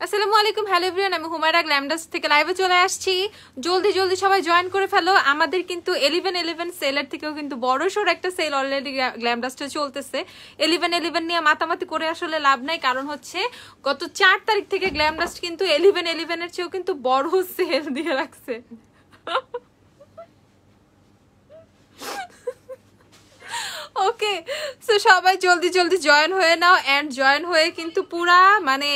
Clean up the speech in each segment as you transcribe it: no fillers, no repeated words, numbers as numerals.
আসসালামু আলাইকুম, hello everyone, আমি হুমায়রা গ্ল্যামডাস্ট থেকে লাইভে চলে আসছি। জলদি জলদি সবাই জয়েন করে ফেলো। আমাদের কিন্তু 11/11 সেলের থেকেও কিন্তু বড়সড় একটা সেল অলরেডি গ্ল্যামডাস্টে চলতেছে। 11/11 নিয়ে মাতামাতি করে আসলে লাভ নাই, কারণ হচ্ছে গত 4 তারিখ থেকে গ্ল্যামডাস্ট কিন্তু 11/11 এর চেয়েও কিন্তু বড় সেল দিয়ে রাখছে। ওকে, সো সবাই জলদি জলদি জয়েন হয়ে নাও, এন্ড জয়েন হয়ে কিন্তু পুরা মানে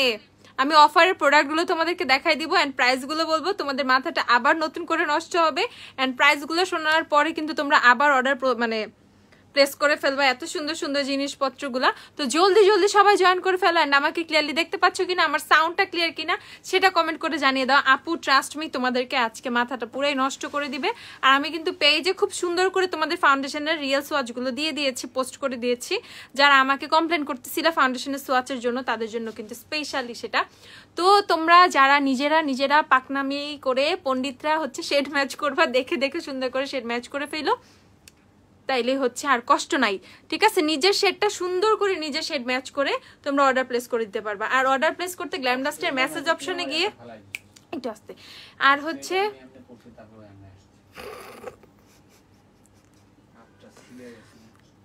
আমি অফারের প্রোডাক্টগুলো তোমাদেরকে দেখাই দিব এন্ড প্রাইসগুলো বলবো, তোমাদের মাথাটা আবার নতুন করে নষ্ট হবে। এন্ড প্রাইসগুলো শোনার পরে কিন্তু তোমরা আবার অর্ডার মানে প্লেস করে ফেলবা এত সুন্দর সুন্দর জিনিসপত্রগুলা। তো জলদি জলদি সবাই জয়েন করে ফেলো। এন্ড আমাকে ক্লিয়ারলি দেখতে পাচ্ছ কিনা, আমার সাউন্ডটা ক্লিয়ার কিনা সেটা কমেন্ট করে জানিয়ে দাও। আপু ট্রাস্ট মি, তোমাদেরকে আজকে মাথাটা পুরাই নষ্ট করে দিবে। আর আমি কিন্তু পেজে খুব সুন্দর করে তোমাদের ফাউন্ডেশনের রিয়েল সোয়াচগুলো দিয়ে দিয়েছি, পোস্ট করে দিয়েছি। যারা আমাকে কমপ্লেন করতেছিল ফাউন্ডেশনের সোয়াচের জন্য, তাদের জন্য কিন্তু স্পেশালি সেটা। তো তোমরা যারা নিজেরা পাকনামি করে পণ্ডিতরা হচ্ছে শেড ম্যাচ করবা, দেখে দেখে সুন্দর করে শেড ম্যাচ করে ফেলো, তাইলে হচ্ছে আর কষ্ট নাই। ঠিক আছে, নিজের শেডটা সুন্দর করে নিজের শেড ম্যাচ করে তোমরা অর্ডার প্লেস করে দিতে পারবা। আর অর্ডার প্লেস করতে গ্ল্যামডাস্টের মেসেজ অপশনে গিয়ে একটু আসতে, আর হচ্ছে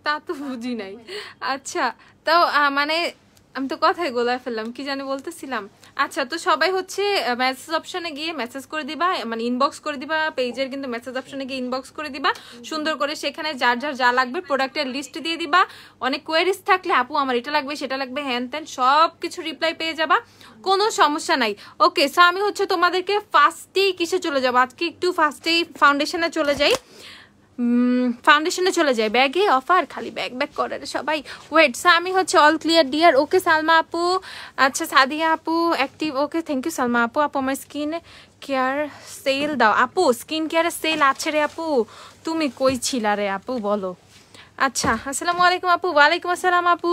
তা তো বুঝি নাই। আচ্ছা, তাও মানে আমি তো কথাই গোলায় ফেললাম, কি জানি বলতেছিলাম। আচ্ছা, তো সবাই হচ্ছে মেসেজ অপশনে গিয়ে মেসেজ করে দিবা, মানে ইনবক্স করে দিবা পেজের, কিন্তু মেসেজ অপশনে গিয়ে ইনবক্স করে দিবা সুন্দর করে। সেখানে যার যা লাগবে প্রোডাক্টের লিস্ট দিয়ে দিবা। অনেক কোয়েরিজ থাকলে আপু আমার এটা লাগবে সেটা লাগবে হ্যান ত্যান সব কিছু রিপ্লাই পেয়ে যাবা, কোনো সমস্যা নাই। ওকে, সো আমি হচ্ছে তোমাদেরকে ফার্স্টেই কিসে চলে যাবো আজকে, একটু ফার্স্টেই ফাউন্ডেশনে চলে যাই। ফাউন্ডেশনে চলে যায়, ব্যাগে অফার খালি ব্যাগ ব্যাগ করে সবাই। ওয়েট, আমি হচ্ছে all clear dear. Okay Salma আপু, আচ্ছা সাদিয়া আপু active, okay thank you Salma আপু। আপু আমার স্কিন কেয়ার সেল দাও। আপু স্কিন কেয়ারের সেল আছে রে আপু, তুমি কই ছিলা রে আপু বলো। আচ্ছা, আসসালামু আলাইকুম আপু। ওয়ালাইকুম আসসালাম আপু।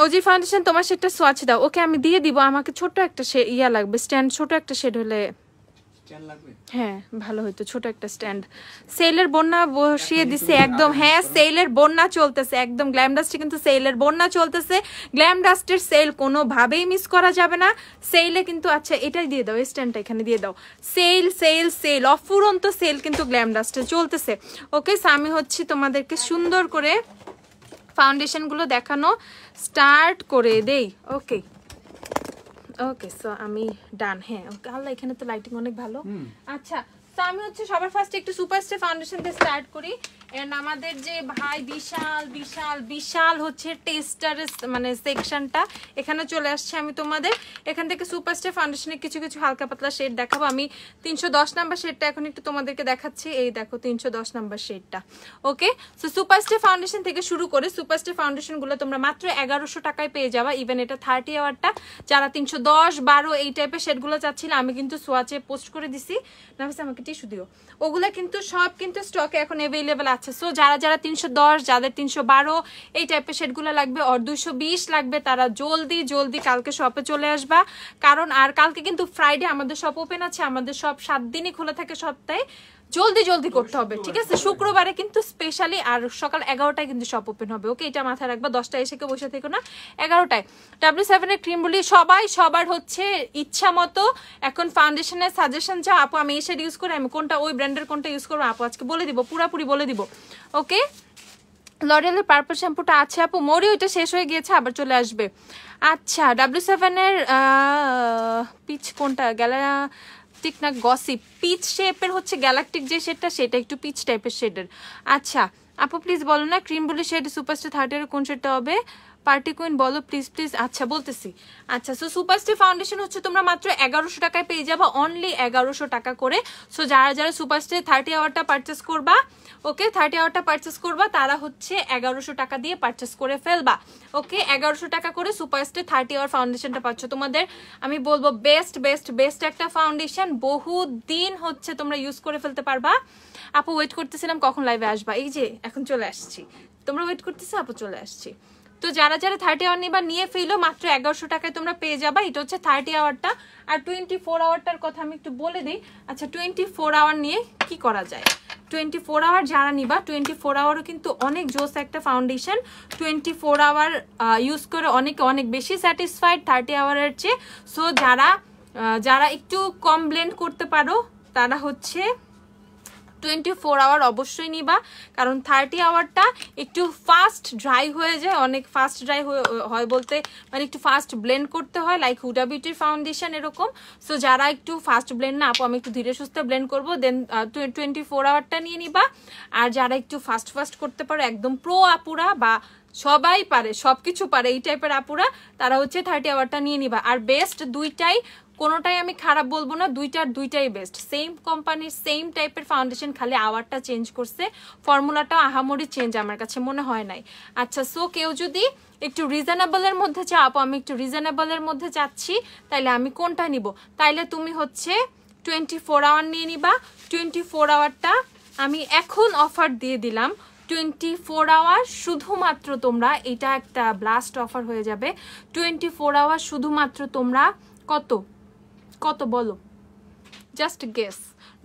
ওজি ফাউন্ডেশন তোমার সেটটা সোয়াচ দাও। ওকে আমি দিয়ে দিব, আমাকে ছোট একটা ইয়া লাগবে, স্ট্যান্ড, ছোট একটা শেড হলে হ্যাঁ ভালো হইতো, ছোট একটা স্ট্যান্ড। সেলের বন্যা বসিয়ে দিছে একদম, হ্যাঁ সেলের বন্যা চলতেছে একদম। গ্ল্যামডাস্টে কিন্তু সেলের বন্যা চলতেছে। গ্ল্যামডাস্টের সেল কোনোভাবেই মিস করা যাবে না। সেলে কিন্তু আচ্ছা এটাই দিয়ে দাও, স্ট্যান্ডটা এখানে দিয়ে দাও। সেল সেল সেল, অফুরন্ত সেল কিন্তু গ্ল্যামডাস্টে চলতেছে। ওকে, আমি হচ্ছে তোমাদেরকে সুন্দর করে ফাউন্ডেশনগুলো দেখানো স্টার্ট করে দেই। ওকে ওকে, সো আমি ডান। হ্যাঁ ওকে, আল্লাহ এখানে তো লাইটিং অনেক ভালো। আচ্ছা, তো আমি হচ্ছে সবার ফার্স্টে একটু সুপারস্টার ফাউন্ডেশন দিয়ে স্টার্ট করি। এন্ড আমাদের যে ভাই বিশাল বিশাল বিশাল হচ্ছে টেস্টার মানে সেকশনটা এখানে চলে আসছে। আমি তোমাদের এখান থেকে সুপারস্টার ফাউন্ডেশনের কিছু কিছু হালকা পাতলা শেড দেখাবো। আমি 310 নাম্বার শেডটা এখন একটু তোমাদেরকে দেখাচ্ছি। এই দেখো 310 নাম্বার শেডটা। ওকে, সো সুপারস্টার ফাউন্ডেশন থেকে শুরু করে সুপারস্টার ফাউন্ডেশনগুলো তোমরা মাত্র 1100 টাকায় পেয়ে যাবা। ইভেন এটা 30 আওয়ারটা, যারা 310, 12 এই টাইপের শেডগুলো চাচ্ছিল আমি কিন্তু সোয়াচে পোস্ট করে দিছি। না আমাকে টিস্যু দিও। ওগুলা কিন্তু সব কিন্তু স্টকে এখন অ্যাভেলেবেল আছে। সো যারা 310, যাদের 312 এই টাইপের শেডগুলো লাগবে, আর 220 লাগবে, তারা জলদি জলদি কালকে শপে চলে আসবা। কারণ আর কালকে কিন্তু ফ্রাইডে আমাদের শপ ওপেন আছে, আমাদের শপ 7 দিনই খোলা থাকে সপ্তাহে। জলদি জলদি করতে হবে, ঠিক আছে। শুক্রবারে কিন্তু স্পেশালি আর সকাল 11টায় কিন্তু শপ ওপেন হবে। ওকে, এটা মাথায় রাখবা। 10টায় এসে কেউ বসে থেকো না, 11টায়। W7 এর ক্রিম বলি সবাই সবার হচ্ছে ইচ্ছা মতো এখন ফাউন্ডেশনের সাজেশন চাও। আপু আমি এই শেড ইউজ করি, আমি কোনটা ওই ব্র্যান্ডের কোনটা ইউজ করবো আপু আজকে বলে দিব, পুরাপুরি বলে দিব। ওকে, লরিয়ালের পার্পল শ্যাম্পুটা আছে আপু, মরি ওইটা শেষ হয়ে গিয়েছে, আবার চলে আসবে। আচ্ছা, W7 এর পিচ কোনটা, গ্যালাক্টিক না গসিপ? পিচ শেপের হচ্ছে গ্যালাক্টিক যে শেডটা, সেটা একটু পিচ টাইপের শেডের। আচ্ছা আপু প্লিজ বলো না ক্রিম বলে শেড সুপারস্টার 30 এর কোন শেডটা হবে? পার্টি কুইন বলো প্লিজ প্লিজ। আচ্ছা বলতেছি। আচ্ছা, সো সুপারস্টার ফাউন্ডেশন হচ্ছে তোমরা মাত্র 1100 টাকায় পেয়ে যাবা, অনলি 1100 টাকা করে। সো যারা সুপারস্টার 30 আওয়ারটা পারচেস করবা, ওকে 30 আওয়ারটা পারচেস করবা, তারা হচ্ছে 1100 টাকা দিয়ে পারচেস করে ফেলবা। ওকে, 1100 টাকা করে সুপারস্টার 30 আওয়ার ফাউন্ডেশনটা পাচ্ছ। তোমাদের আমি বলবো বেস্ট বেস্ট বেস্ট একটা ফাউন্ডেশন, বহু দিন হচ্ছে তোমরা ইউজ করে ফেলতে পারবা। আপু ওয়েট করতেছিলাম কখন লাইভে আসবা, এই যে এখন চলে আসছি। তোমরা ওয়েট করতেছো আপু, চলে আসছি। তো তো যারা যারা 30 আওয়ার নিবা নিয়ে ফেলো, মাত্র 1100 টাকায় তোমরা পেয়ে যাবা। এটা হচ্ছে 30 আওয়ারটা। আর 24 আওয়ারটার কথা আমি একটু বলে দিই। আচ্ছা 24 আওয়ার নিয়ে কি করা যায়, 24 আওয়ার যারা নিবা, 24 আওয়ারও কিন্তু অনেক জোস একটা ফাউন্ডেশন। 24 আওয়ার ইউজ করে অনেকে অনেক বেশি স্যাটিসফাইড 30 আওয়ারের চেয়ে। সো যারা একটু কম ব্লেন্ড করতে পারো তারা হচ্ছে 24 আওয়ার অবশ্যই নিবা, কারণ 30 আওয়ারটা একটু ফাস্ট ড্রাই হয়ে যায়, অনেক ফাস্ট ড্রাই হয় বলতে মানে একটু ফাস্ট ব্লেন্ড করতে হয়, লাইক হুডা বিউটির ফাউন্ডেশন এরকম। সো যারা একটু ফাস্ট ব্লেন্ড না, আপু আমি একটু ধীরে সুস্থে ব্লেন্ড করবো, দেন 24 আওয়ারটা নিয়ে নিবা। আর যারা একটু ফাস্ট করতে পারো, একদম প্রো আপুরা বা সবাই পারে, সবকিছু পারে এই টাইপের আপুরা, তারা হচ্ছে 30 আওয়ারটা নিয়ে নিবা। আর বেস্ট দুইটাই, কোনোটাই আমি খারাপ বলবো না, দুইটাই বেস্ট। সেম কোম্পানির সেম টাইপের ফাউন্ডেশন, খালি আওয়ারটা চেঞ্জ করছে, ফর্মুলাটাও আহামরি চেঞ্জ আমার কাছে মনে হয় নাই। আচ্ছা সো কেউ যদি একটু রিজনেবলের মধ্যে চাও, আমি একটু রিজনেবলের মধ্যে চাচ্ছি, তাইলে আমি কোনটা নিব? তাইলে তুমি হচ্ছে 24 আওয়ার নিয়ে নিবা। 24 আওয়ারটা আমি এখন অফার দিয়ে দিলাম। 24 আওয়ার শুধুমাত্র তোমরা, এটা একটা ব্লাস্ট অফার হয়ে যাবে। 24 আওয়ার শুধুমাত্র তোমরা কত বলো, জাস্ট গেস,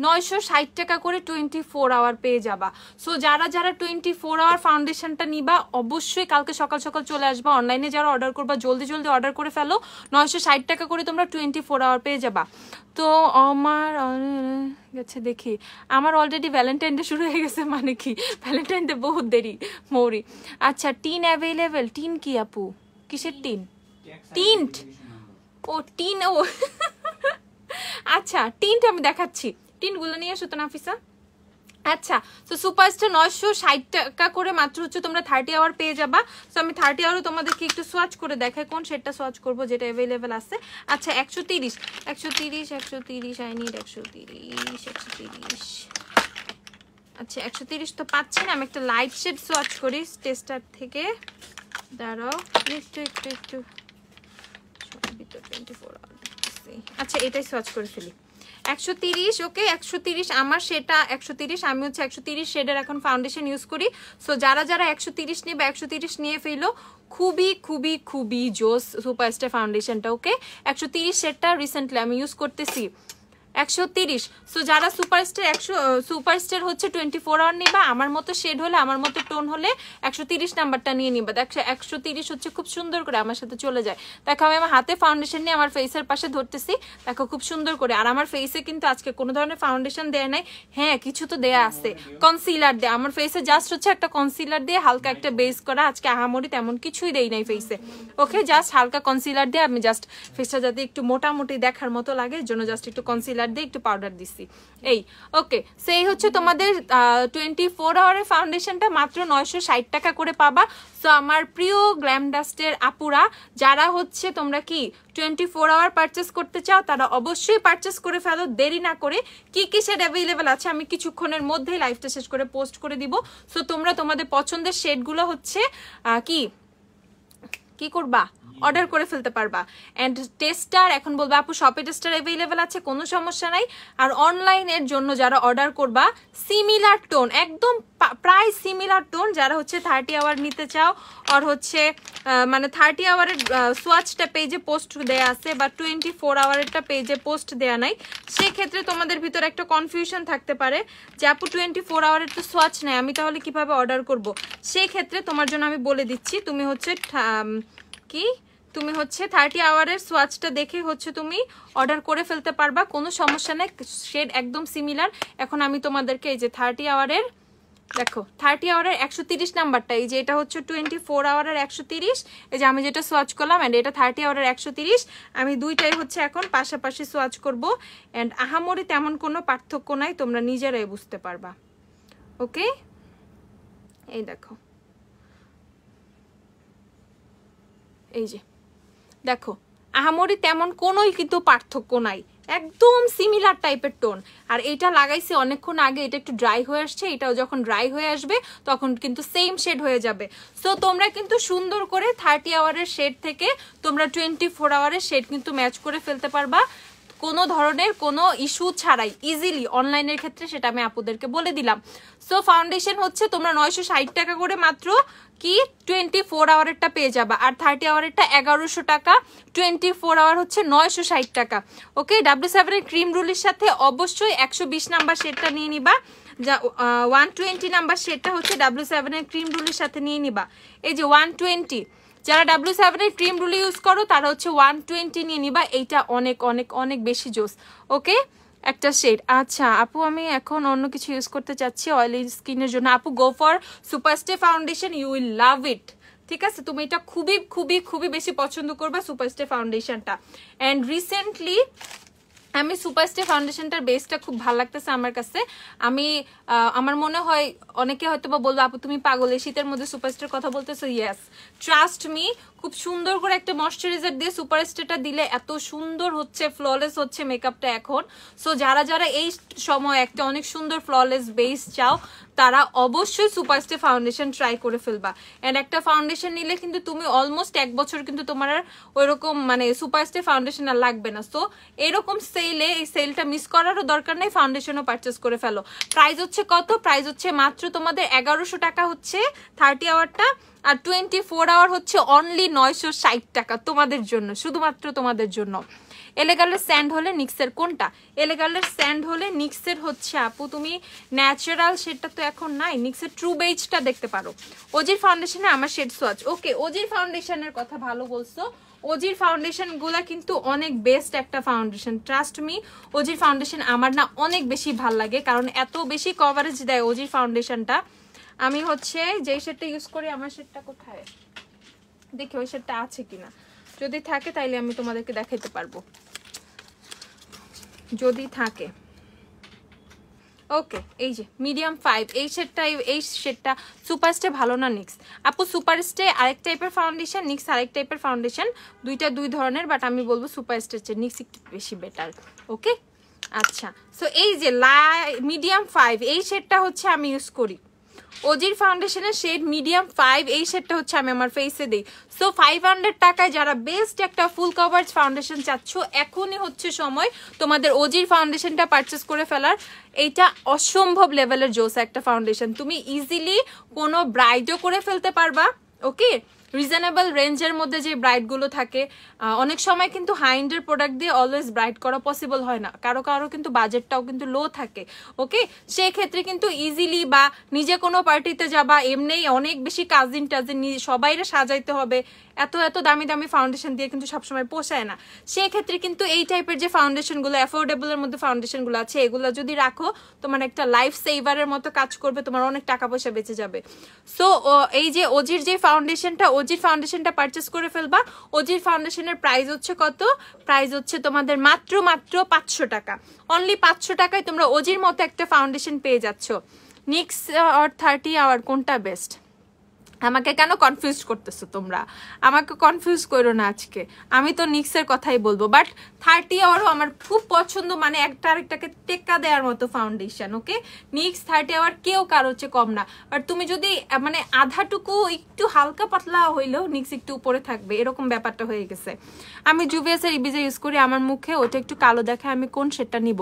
960 টাকা করে 24 আওয়ার পেয়ে যাবা। সো যারা 24 আওয়ার ফাউন্ডেশনটা নিবা, অবশ্যই কালকে সকাল সকাল চলে আসবা। অনলাইনে যারা অর্ডার করবা জলদি অর্ডার করে ফেলো, 960 টাকা করে তোমরা 24 আওয়ার পেয়ে যাবা। তো আমার গেছে দেখি, আমার অলরেডি ভ্যালেন্টাইন ডে শুরু হয়ে গেছে, মানে কি ভ্যালেন্টাইন ডে বহুত দেরি মৌরি। আচ্ছা টিন অ্যাভেলেবেল, টিন কি আপু, কিসের টিন? টিন্ট, ও টিন, ও আচ্ছা টিনটা আমি দেখাচ্ছি, টিনগুলো নিয়ে আসো তো নাফিসা। আচ্ছা তো সুপারস্টার 960 টাকা করে মাত্র হচ্ছে তোমরা 30 আওয়ার পেয়ে যাবা। সো আমি 30 আওয়ারও তোমাদেরকে একটু সোয়াচ করে দেখাই, কোন শেডটা সোয়াচ করবো যেটা অ্যাভেলেবেল আছে। আচ্ছা 130 আই নিড 130। আচ্ছা 130 তো পাচ্ছি না, আমি একটা লাইট শেড সোয়াচ করি টেস্টার থেকে, দাঁড়াও একটু ভিতর 24 আওয়ার। আচ্ছা এটাই সোয়াচ করে ফেলি, 130। ওকে 130 আমার, সেটা 130, আমি হচ্ছে 130 শেডের এখন ফাউন্ডেশন ইউজ করি। সো যারা 130 নিবে 130 নিয়ে ফেলো, খুবই জোস সুপারস্টার ফাউন্ডেশনটা। ওকে 130 শেডটা রিসেন্টলি আমি ইউজ করতেছি, 130। সো যারা সুপারস্টার হচ্ছে 24 আওয়ার নিবা, আমার মতো শেড হলে, আমার মতো টোন হলে 130 নাম্বারটা নিয়ে নিবা। দেখো 130 হচ্ছে খুব সুন্দর করে আমার সাথে চলে যায়। দেখো আমি আমার হাতে ফাউন্ডেশন নিয়ে আমার ফেসের পাশে ধরতেছি, দেখো খুব সুন্দর করে। আর আমার ফেসে কিন্তু আজকে কোনো ধরনের ফাউন্ডেশন দেয়া নাই, হ্যাঁ কিছু তো দেয়া আছে, কনসিলার দেয়া আমার ফেসে, জাস্ট হচ্ছে একটা কনসিলার দিয়ে হালকা একটা বেস করা, আজকে আহামরি তেমন কিছুই দেই নাই ফেসে। ওকে জাস্ট হালকা কনসিলার দিয়ে আমি জাস্ট ফেসটা যাতে একটু মোটামুটি দেখার মতো লাগে, এর জন্য জাস্ট একটু কনসিলার দিয়ে একটু পাউডার দিছি এই। ওকে সেই হচ্ছে তোমাদের 24 আওয়ারের ফাউন্ডেশনটা মাত্র 960 টাকা করে পাবা। সো আমার প্রিয় গ্ল্যাম ডাস্টের আপুরা, যারা হচ্ছে তোমরা কি 24 আওয়ার পারচেস করতে চাও, তারা অবশ্যই পারচেস করে ফেলো দেরি না করে। কি কি শেড অ্যাভেলেবেল আছে আমি কিছুক্ষণের মধ্যেই লাইভটা শেষ করে পোস্ট করে দিব। সো তোমরা তোমাদের পছন্দের শেডগুলো হচ্ছে কি করবা, অর্ডার করে ফেলতে পারবা। এন্ড টেস্টার এখন বলবা আপু শপে টেস্টার অ্যাভেলেবেল আছে, কোনো সমস্যা নাই। আর অনলাইনের জন্য যারা অর্ডার করবা, সিমিলার টোন, একদম প্রায় সিমিলার টোন, যারা হচ্ছে 30 আওয়ার নিতে চাও, আর হচ্ছে মানে 30 আওয়ারের সোয়াচটা পেজে পোস্ট দেয়া আছে, বা 24 আওয়ারেরটা পেজে পোস্ট দেয়া নাই, সেক্ষেত্রে তোমাদের ভিতরে একটা কনফিউশন থাকতে পারে যে আপু 24 আওয়ারের তো সোয়াচ নেই, আমি তাহলে কিভাবে অর্ডার করব। সেই ক্ষেত্রে তোমার জন্য আমি বলে দিচ্ছি, তুমি হচ্ছে 30 আওয়ারের সোয়াচটা দেখে হচ্ছে তুমি অর্ডার করে ফেলতে পারবা, কোনো সমস্যা নেই, শেড একদম সিমিলার। এখন আমি তোমাদেরকে এই যে 30 আওয়ারের, দেখো 30 আওয়ারের 130 নাম্বারটা, এই যে এটা হচ্ছে 24 আওয়ারের 130, এই যে আমি যেটা সোয়াচ করলাম, এন্ড এটা 30 আওয়ারের 130, আমি দুইটাই হচ্ছে এখন পাশাপাশি সোয়াচ করব। এন্ড আহামরি তেমন কোনো পার্থক্য নাই, তোমরা নিজেরাই বুঝতে পারবা। ওকে এই দেখো, এই যে দেখো আহামরি তেমন কোনোই কিন্তু পার্থক্য নাই, একদম সিমিলার টাইপের টোন। আর এটা লাগাইছি অনেকক্ষণ আগে, এটা একটু ড্রাই হয়ে আসছে, এটাও যখন ড্রাই হয়ে আসবে তখন কিন্তু সেম শেড হয়ে যাবে। সো তোমরা কিন্তু সুন্দর করে 30 আওয়ারের শেড থেকে তোমরা 24 আওয়ারের শেড কিন্তু ম্যাচ করে ফেলতে পারবা, কোনো ধরনের কোনো ইস্যু ছাড়াই ইজিলি অনলাইনের ক্ষেত্রে, সেটা আমি আপুদেরকে বলে দিলাম। সো ফাউন্ডেশন হচ্ছে তোমরা 960 টাকা করে মাত্র কি 24 আওয়ারেরটা পেয়ে যাবা, আর 30 আওয়ারেরটা 1100 টাকা, 24 আওয়ার হচ্ছে 960 টাকা। ওকে, W7 এর ক্রিম রুলের সাথে অবশ্যই 120 নাম্বার শেডটা নিয়ে নিবা, যা 120 নাম্বার শেডটা হচ্ছে W7 এর ক্রিম রুলের সাথে নিয়ে নিবা। এই যে 120, যারা W7 এর ক্রিম রুল ইউজ করো তারা হচ্ছে 120 নিয়ে নিবা, এইটা অনেক অনেক অনেক বেশি জোস। ওকে, একটা শেড। আচ্ছা আপু আমি এখন অন্য কিছু ইউজ করতে চাচ্ছি অয়েলি স্কিনের জন্য। আপু go for superstay foundation, you will love it. ঠিক আছে, তুমি এটা খুবই খুবই খুবই বেশি পছন্দ করবা সুপারস্টে ফাউন্ডেশনটা। অ্যান্ড রিসেন্টলি আমি সুপারস্টে ফাউন্ডেশনটার বেসটা খুব ভালো লাগতেছে আমার কাছে। আমি আমার মনে হয় অনেকে হয়তো বা বলবো আপু তুমি পাগল, শীতের মধ্যে সুপারস্টের কথা বলতেছো। ইয়েস, ট্রাস্ট মি, খুব সুন্দর করে একটা ময়শ্চারাইজার দিয়ে সুপারস্টেটা দিলে এত সুন্দর হচ্ছে, ফ্ললেস হচ্ছে মেকআপটা এখন। সো যারা যারা এই সময় একটা অনেক সুন্দর ফ্ললেস বেস চাও তারা অবশ্যই সুপারস্টে ফাউন্ডেশন ট্রাই করে ফেলবা। অ্যান্ড একটা ফাউন্ডেশন নিলে কিন্তু তুমি অলমোস্ট 1 বছর কিন্তু তোমার আর ওইরকম মানে সুপারস্টে ফাউন্ডেশন আর লাগবে না। সো এরকম সেলে এই সেলটা মিস করারও দরকার নেই, ফাউন্ডেশনও পারচেস করে ফেলো। প্রাইস হচ্ছে কত? প্রাইস হচ্ছে মাত্র তোমাদের 1100 টাকা হচ্ছে 30 আওয়ারটা, আর 24 আওয়ার হচ্ছে অনলি 960 টাকা তোমাদের জন্য, শুধুমাত্র তোমাদের জন্য। এলেগালের স্যান্ড হলে নিক্সের কোনটা? এলেগালের স্যান্ড হলে নিক্সের হচ্ছে আপু তুমি ন্যাচারাল শেডটা তো এখন নাই, নিক্সের ট্রু বেজটা দেখতে পারো। ওজির ফাউন্ডেশনে আমার শেড সোয়াচ। ওকে, ওজির ফাউন্ডেশনের কথা ভালো বলছো। ওজির ফাউন্ডেশন গুলা কিন্তু অনেক বেস্ট একটা ফাউন্ডেশন, ট্রাস্ট মি। ওজির ফাউন্ডেশন আমার না অনেক বেশি ভাল লাগে, কারণ এত বেশি কভারেজ দেয় ওজির ফাউন্ডেশনটা। আমি হচ্ছে যেই শেডটা ইউজ করি, আমার শেডটা কোথায় দেখি ওই শেডটা আছে কিনা, যদি থাকে তাইলে আমি তোমাদেরকে দেখাইতে পারবো, যদি থাকে। ওকে, এই যে মিডিয়াম 5, এই শেডটা সুপারস্টে ভালো না নিক্স? আপু সুপারস্টে আরেক টাইপের ফাউন্ডেশন, নিক্স আরেক টাইপের ফাউন্ডেশন, দুইটা দুই ধরনের, বাট আমি বলবো সুপারস্টের চেয়ে নিক্স একটু বেশি বেটার। ওকে, আচ্ছা। সো এই যে মিডিয়াম 5 এই শেডটা হচ্ছে আমি ইউজ করি, ওজির ফাউন্ডেশনের শেড মিডিয়াম 5, এই শেডটা হচ্ছে আমি আমার ফেসে দিই। সো 500 টাকায় যারা বেস্ট একটা ফুল কভারেজ ফাউন্ডেশন চাচ্ছ, এখনই হচ্ছে সময় তোমাদের ওজির ফাউন্ডেশনটা পারচেস করে ফেলার। এইটা অসম্ভব লেভেলের জোস একটা ফাউন্ডেশন, তুমি ইজিলি কোনো ব্রাইডও করে ফেলতে পারবা। ওকে, রিজনেবল রেঞ্জের মধ্যে যে ব্রাইডগুলো থাকে, অনেক সময় কিন্তু হাই এন্ডের প্রোডাক্ট দিয়ে অলওয়েজ ব্রাইড করা পসিবল হয় না, কারো কারো কিন্তু বাজেটটাও কিন্তু লো থাকে। ওকে, সেই ক্ষেত্রে কিন্তু ইজিলি বা নিজে কোনো পার্টিতে যাবা, এমনি অনেক বেশি কাজিন টাজিন সবাইরে সাজাইতে হবে, এত এত দামি দামি ফাউন্ডেশন দিয়ে কিন্তু সবসময় পোষায় না। সেক্ষেত্রে কিন্তু এই টাইপের যে ফাউন্ডেশনগুলো অ্যাফোর্ডেবলের মধ্যে ফাউন্ডেশনগুলো আছে, এগুলো যদি রাখো তোমার একটা লাইফ সেভারের মতো কাজ করবে, তোমার অনেক টাকা পয়সা বেঁচে যাবে। সো এই যে ওজির যে ফাউন্ডেশনটা, ওজির ফাউন্ডেশনটা পারচেস করে ফেলবা। ওজির ফাউন্ডেশনের প্রাইস হচ্ছে কত? প্রাইস হচ্ছে তোমাদের মাত্র 500 টাকা, অনলি 500 টাকায় তোমরা ওজির মতো একটা ফাউন্ডেশন পেয়ে যাচ্ছ। নিক্স আর 30 আওয়ার কোনটা বেস্ট? আমাকে কেন কনফিউজ করতেছো তোমরা? আমাকে কনফিউজ করো না আজকে, আমি তো নিক্সের কথাই বলবো, বাট 30 আওয়ারও আমার খুব পছন্দ, মানে একটা আরেকটাকে টেক্কা দেওয়ার মতো ফাউন্ডেশন। ওকে, নিক্স 30 আওয়ার কেউ কারো হচ্ছে কম না, বাট তুমি যদি মানে আধাটুকু একটু হালকা পাতলা হইলেও নিক্স একটু উপরে থাকবে, এরকম ব্যাপারটা হয়ে গেছে। আমি জুভিয়াসের ইবিজা ইউজ করি, আমার মুখে ওটা একটু কালো দেখায়, আমি কোন শেডটা নিব?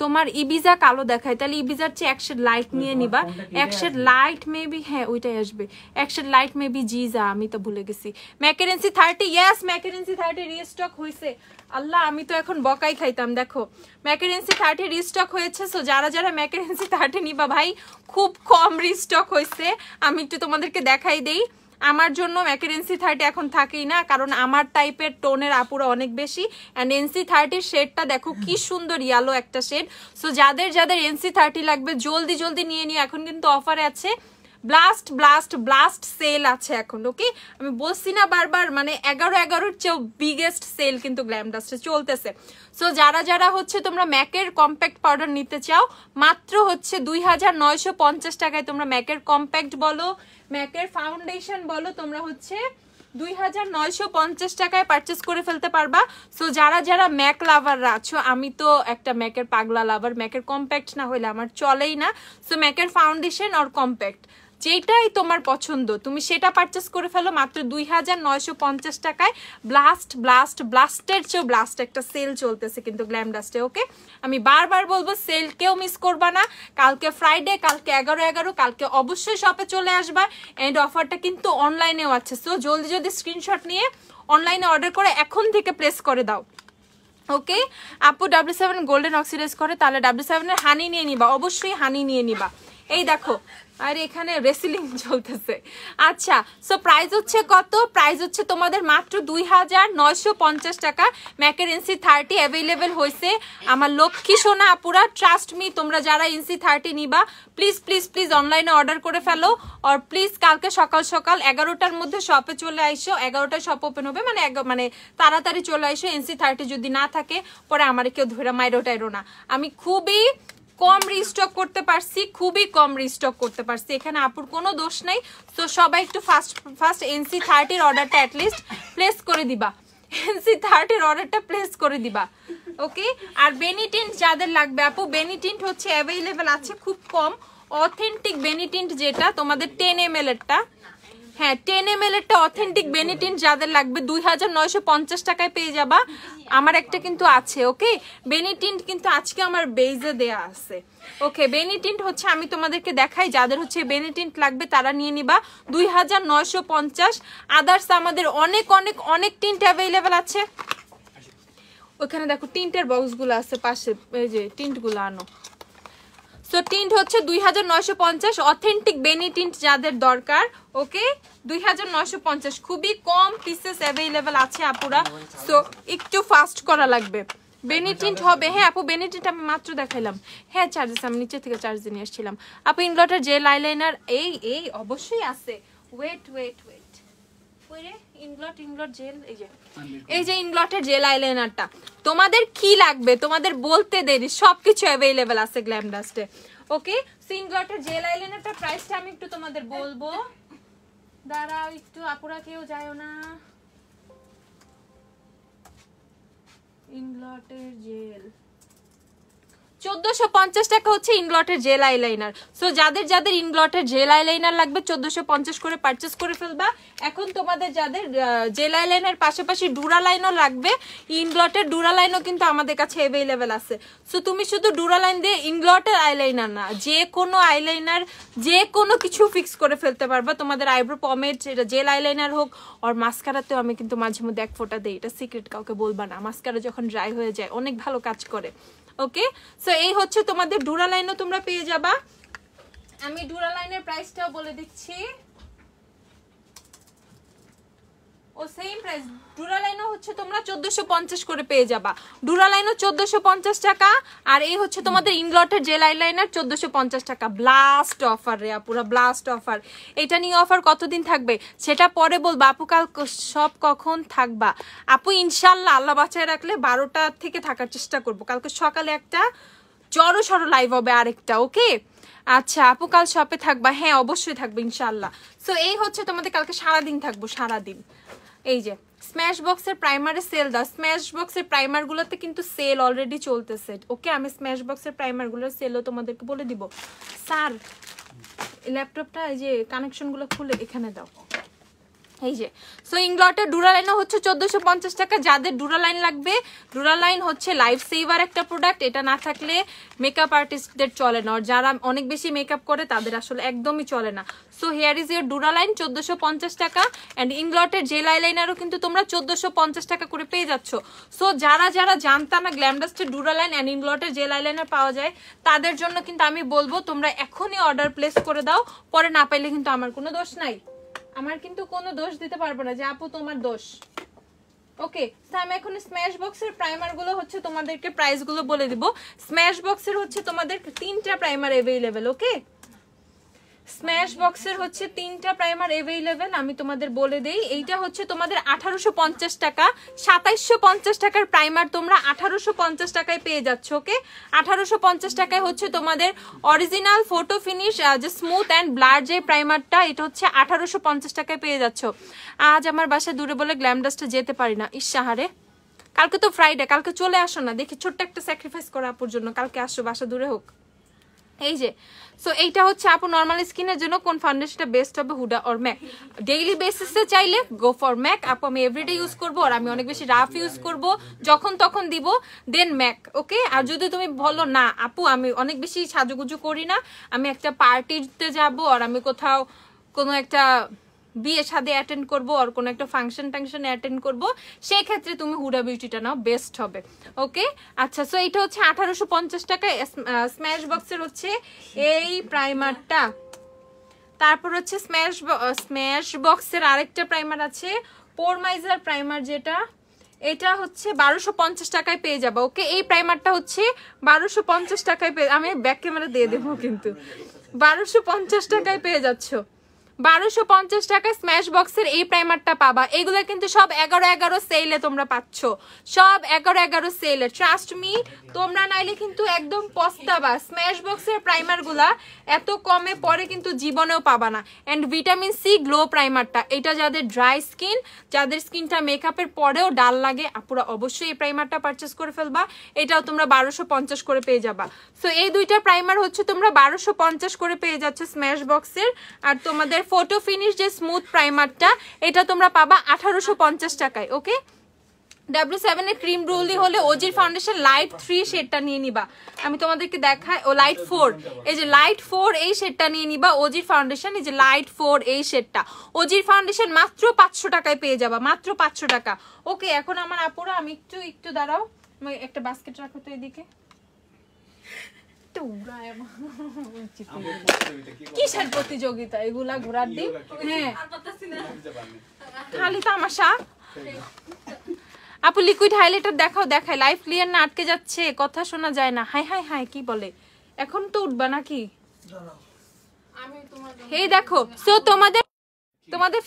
তোমার ইবিজা কালো দেখায়, তাহলে ইবিজার চেয়ে 1 শেড লাইট নিয়ে নিবা। 1 শেড লাইট মেবি, হ্যাঁ ওইটাই আসবে, 1 শেড লাইট মেবি জিজা, আমি তো ভুলে গেছি। ম্যাকেরেন্সি 30, ইয়েস ম্যাকেরেন্সি 30 রিস্টক হয়েছে। আল্লাহ, আমি তো এখন বকাই খাইতাম। দেখো ম্যাকেরেন্সি 30 রিস্টক হয়েছে। সো যারা যারা ম্যাকেরেন্সি 30 নিবা ভাই, খুব কম রিস্টক হয়েছে, আমি একটু তোমাদেরকে দেখাই দেই। আমার জন্য ম্যাকেরেন্সি 30 এখন থাকেই না, কারণ আমার টাইপের টোনের আপুরা অনেক বেশি। অ্যান্ড NC 30 শেডটা দেখো কি সুন্দর ইয়েলো একটা শেড। সো যাদের যাদের NC 30 লাগবে জলদি জলদি নিয়ে নিও, এখন কিন্তু অফারে আছে, ব্লাস্ট ব্লাস্ট ব্লাস্ট সেল আছে এখন। ওকে, আমি বলছি না বারবার, মানে 11-11-র চেয়েও বিগেস্ট সেল কিন্তু গ্ল্যামডাস্টে চলতেছে। সো যারা যারা হচ্ছে তোমরা ম্যাকের কম্প্যাক্ট পাউডার নিতে চাও, মাত্র হচ্ছে 2950 টাকায় তোমরা ম্যাকের কম্প্যাক্ট বলো, ম্যাকের ফাউন্ডেশন বলো, তোমরা হচ্ছে 2950 টাকায় পারচেস করে ফেলতে পারবা। সো যারা যারা ম্যাক লাভাররা আছো, আমি তো একটা ম্যাকের পাগলা লাভার, ম্যাকের কম্প্যাক্ট না হইলে আমার চলেই না। সো ম্যাকের ফাউন্ডেশন আর কম্প্যাক্ট যেটাই তোমার পছন্দ তুমি সেটা পারচেস করে ফেলো মাত্র 2950 টাকায়। ব্লাস্টের চেয়েও ব্লাস্ট একটা সেল চলতেছে কিন্তু গ্ল্যাম ডাস্টে। ওকে, আমি বারবার বলবো সেল কেউ মিস করবা না। কালকে ফ্রাইডে, কালকে 11/11, কালকে অবশ্যই শপে চলে আসবা। এন্ড অফারটা কিন্তু অনলাইনেও আছে, সো জলদি স্ক্রিনশট নিয়ে অনলাইনে অর্ডার করে এখন থেকে প্লেস করে দাও। ওকে আপু W7 গোল্ডেন অক্সিডাইজ করে, তাহলে W7 এর হানি নিয়ে নিবা, অবশ্যই হানি নিয়ে নিবা। এই দেখো আর এখানে রেসলিং চলতেছে। আচ্ছা, সো প্রাইস হচ্ছে কত? প্রাইস হচ্ছে তোমাদের মাত্র 2950 টাকা। ম্যাকের ইনসি 30 অ্যাভেলেবেল হয়েছে আমার লক্ষ্মী সোনা আপুরা। ট্রাস্ট মি, তোমরা যারা ইনসি 30 নিবা প্লিজ অনলাইনে অর্ডার করে ফেলো। আর প্লিজ কালকে সকাল 11টার মধ্যে শপে চলে আইসো। 11টায় শপ ওপেন হবে, মানে তাড়াতাড়ি চলে আইসো। ইনসি 30 যদি না থাকে পরে আমার কেউ ধরে মাইরো টাইরো না। আমি খুবই কম রিস্টক করতে পারছি, এখানে আপুর কোনো দোষ নাই। তো সবাই একটু ফাস্ট এনসি 30 অর্ডারটা অ্যাটলিস্ট প্লেস করে দিবা, এনসি 30 অর্ডারটা প্লেস করে দিবা। ওকে, আর বেনিটিন্ট যাদের লাগবে আপু, বেনিটিন্ট হচ্ছে অ্যাভেলেবেল আছে খুব কম। অথেন্টিক বেনিটিন্ট যেটা তোমাদের 10 ml এরটা, হ্যাঁ 10 ml এরটা অথেন্টিক বেনিটিন্ট যাদের লাগবে 2950 টাকায় পেয়ে যাবা। আমার একটা কিন্তু আছে। ওকে, বেনিটিন্ট কিন্তু আজকে আমার বেজে দেয়া আছে। ওকে, বেনিটিন্ট হচ্ছে আমি তোমাদেরকে দেখাই, যাদের হচ্ছে বেনিটিন্ট লাগবে তারা নিয়ে নিবা 2950। আদার্স আমাদের অনেক টিন্ট অ্যাভেলেবেল আছে। ওখানে দেখো টিন্টের বক্সগুলো আছে পাশে, এই যে টিন্টগুলো আনো। সো টিন্ট হচ্ছে 2950, অথেন্টিক বেনি টিন্ট যাদের দরকার। ওকে, 2950, খুবই কম পিসেস অ্যাভেলেবেল আছে আপুরা। সো একটু ফাস্ট করা লাগবে। বেনি টিন্ট হবে, হ্যাঁ আপু বেনি টিন্ট আমি মাত্র দেখাইলাম। হ্যাঁ চার্জেস আমি নিচে থেকে চার্জ দিয়ে নিয়ে আসছিলাম। আপু ইনগ্লটার জেল আইলাইনার এই অবশ্যই আছে। ওয়েট ইনগ্লট জেল, এই যে ইনগ্লটের জেল আইলাইনারটা তোমাদের কি লাগবে তোমাদের বলতে দেরি, সবকিছু অ্যাভেলেবেল আছে গ্ল্যাম ডাস্টে। ওকে, সো ইনগ্লটের জেল আইলাইনারটার প্রাইসটা আমি একটু তোমাদের বলবো, দাঁড়াও একটু আপুরা কেউ যায়ও না। ইনগ্লটের জেল 1450 টাকা হচ্ছে ইনগ্লটের জেল আইলাইনার। সো যাদের ইনগ্লটের জেল আইলাইনার লাগবে 1450 করে পারচেস করে ফেলবা। এখন তোমাদের যাদের জেল আইলাইনার পাশাপাশি ডুরালাইনও লাগবে, ইনগ্লটের ডুরালাইনও কিন্তু আমাদের কাছে অ্যাভেলেবেল আছে। সো তুমি শুধু ডুরালাইন দিয়ে ইনগ্লটের আইলাইনার না, যে কোনো আইলাইনার যে কোনো কিছু ফিক্স করে ফেলতে পারবা। তোমাদের আইব্রো পমেড এটা জেল আইলাইনার হোক, আর মাস্কারাতেও আমি কিন্তু মাঝে মধ্যে এক ফোঁটা দেই, এটা সিক্রেট কাউকে বলবা না। মাস্কারা যখন ড্রাই হয়ে যায় অনেক ভালো কাজ করে। ওকে, সো এই হচ্ছে তোমাদের ডুরালাইনও তোমরা পেয়ে যাবা। আমি ডুরালাইনের প্রাইসটাও বলে দিচ্ছি, ও সেম প্রাইস। ডুরালাইনও হচ্ছে তোমরা 1450 করে পেয়ে যাবা। ডুরালাইনও 1450 টাকা, আর এই হচ্ছে তোমাদের ইনগ্লটের জেল আইলাইনার 1450 টাকা। ব্লাস্ট অফার রে পুরো ব্লাস্ট অফার। এটা নিয়ে অফার কতদিন থাকবে সেটা পরে বলবা আপু, কাল সব কখন থাকবা আপু? ইনশাল্লাহ আল্লাহ বাঁচায় রাখলে 12টা থেকে থাকার চেষ্টা করব। কালকে সকালে একটা জড়সড় লাইভ হবে আরেকটা। ওকে, আচ্ছা আপু কাল শপে থাকবা? হ্যাঁ অবশ্যই থাকবে ইনশাল্লাহ। সো এই হচ্ছে তোমাদের কালকে সারাদিন থাকবো, সারাদিন। এই যে স্ম্যাশ বক্সের প্রাইমারের সেল দাও, স্ম্যাশ বক্সের প্রাইমার গুলোতে কিন্তু সেল অলরেডি চলতেছে। ওকে, আমি স্ম্যাশ বক্সের প্রাইমার গুলোর সেলও তোমাদেরকে বলে দিব। স্যার ল্যাপটপটা এই যে কানেকশন গুলো খুলে এখানে দাও। এই যে সো ইনগ্লটের ডুরালাইনও হচ্ছে 1450 টাকা। যাদের ডুরালাইন লাগবে, ডুরালাইন হচ্ছে লাইফ সেভার একটা প্রোডাক্ট, এটা না থাকলে মেকআপ আর্টিস্টদের চলে না, আর যারা অনেক বেশি মেকআপ করে তাদের আসলে একদমই চলে না। সো হেয়ার ইজ ইয়ার ডুরালাইন 1450 টাকা। অ্যান্ড ইনগ্লটের জেল আইলাইনারও কিন্তু তোমরা 1450 টাকা করে পেয়ে যাচ্ছ। সো যারা জানতা না গ্ল্যাম ডাস্টের ডুরালাইন অ্যান্ড ইনগ্লটের জেল আইলাইনার পাওয়া যায়, তাদের জন্য কিন্তু আমি বলবো তোমরা এখনই অর্ডার প্লেস করে দাও। পরে না পাইলে কিন্তু আমার কোনো দোষ নাই, আমার কিন্তু কোনো দোষ দিতে পারবো না যে আপু তোমার দোষ। ওকে, আমি এখন স্ম্যাশ বক্সের প্রাইমার গুলো হচ্ছে তোমাদেরকে প্রাইস গুলো বলে দিব। স্ম্যাশ বক্সের হচ্ছে তোমাদের 3টা প্রাইমার अवेलेबल। ওকে, স্ম্যাশ বক্সের হচ্ছে 3টা প্রাইমার अवेलेबल, আমি তোমাদের বলে দেই। এইটা হচ্ছে তোমাদের 1850 টাকা, 2750 টাকার প্রাইমার তোমরা 1850 টাকায় পেয়ে যাচ্ছ। ওকে, 1850 টাকায় হচ্ছে তোমাদের অরিজিনাল ফটো ফিনিশ যে স্মুথ অ্যান্ড ব্লার যে প্রাইমারটা, এটা হচ্ছে 1850 টাকায় পেয়ে যাচ্ছ। আজ আমার বাসা দূরে বলে গ্ল্যাম ডাস্টে যেতে পারি না, ইসাহারে। কালকে তো ফ্রাইডে, কালকে চলে আসো না, দেখি ছোট্ট একটা স্যাক্রিফাইস করা আপুর জন্য, কালকে আসো, বাসা দূরে হোক। এই যে সো এইটা হচ্ছে আপু নরমাল স্কিনের জন্য কোন ফাউন্ডেশনটা বেস্ট হবে, হুডা অর ম্যাক? ডেইলি বেসিসে চাইলে গো ফর ম্যাক আপু, আমি এভরিডে ইউজ করবো আর আমি অনেক বেশি রাফ ইউজ করব, যখন তখন দিব, দেন ম্যাক। ওকে, আর যদি তুমি বলো না আপু আমি অনেক বেশি সাজুগুজু করি না, আমি একটা পার্টিতে যাব আর আমি কোথাও কোনো একটা বিয়ে শাদী অ্যাটেন্ড করবো আর কোনো একটা ফাংশনে অ্যাটেন্ড করবো, সেই ক্ষেত্রে তুমি হুডা বিউটিটা নাও, বেস্ট হবে। ওকে আচ্ছা, সো এইটা হচ্ছে 1850 টাকায়। স্ম্যাশ বক্সের হচ্ছে এই প্রাইমারটা, তারপর হচ্ছে স্ম্যাশ বক্সের আরেকটা প্রাইমার আছে পোরমাইজার প্রাইমার, যেটা এটা হচ্ছে 1250 টাকায় পেয়ে যাবো। ওকে, এই প্রাইমারটা হচ্ছে 1250 টাকায় পেয়ে, আমি ব্যাক ক্যামেরা দিয়ে দেবো, কিন্তু 1250 টাকায় পেয়ে যাচ্ছ। 1250 টাকায় স্ম্যাশ বক্সের এই প্রাইমারটা পাবা। এগুলো কিন্তু সব 11 সেলে তোমরা পাচ্ছ, সব 11 সেলে, ট্রাস্ট মি। তোমরা নাইলে কিন্তু একদম পস্তাবা। স্ম্যাশ বক্সের প্রাইমার গুলা এত কমে পরে কিন্তু জীবনেও পাবা না। এন্ড ভিটামিন সি গ্লো প্রাইমারটা, এটা যাদের ড্রাই স্কিন, যাদের স্কিনটা মেকআপের পরেও ডাল লাগে, আপুরা অবশ্যই এই প্রাইমারটা পারচেস করে ফেলবা। এটাও তোমরা 1250 করে পেয়ে যাবা। সো এই দুইটা প্রাইমার হচ্ছে তোমরা 1250 করে পেয়ে যাচ্ছ স্ম্যাশ বক্সের। আর তোমাদের ফটো ফিনিশ যে স্মুথ প্রাইমারটা, এটা তোমরা পাবা 1850 টাকায়। ওকে, W7 এর ক্রিম রোলি হলে ওজির ফাউন্ডেশন লাইট 3 শেডটা নিয়ে নিবা। আমি তোমাদেরকে দেখাই, ও লাইট 4, এই যে লাইট 4 এই শেডটা নিয়ে নিবা। ওজির ফাউন্ডেশন এই যে লাইট 4 এই শেডটা, ওজির ফাউন্ডেশন মাত্র 500 টাকায় পেয়ে যাবা, মাত্র 500 টাকা। ওকে, এখন আমার আপুরা আমি একটু দাঁড়াও, একটা বাস্কেট রাখো তো এদিকে। কিসের প্রতিযোগিতা এগুলা, ঘোরার দিন? হ্যাঁ, খালি তামাশা। আপু লিকুইড হাইলাইটার দেখাও, দেখাই। লাইভ ক্লিয়ার না, আটকে যাচ্ছে, কথা শোনা যায় না। হাই হাই হাই, কি বলে? এখন তো উঠবা নাকি? এই দেখো, সো তোমাদের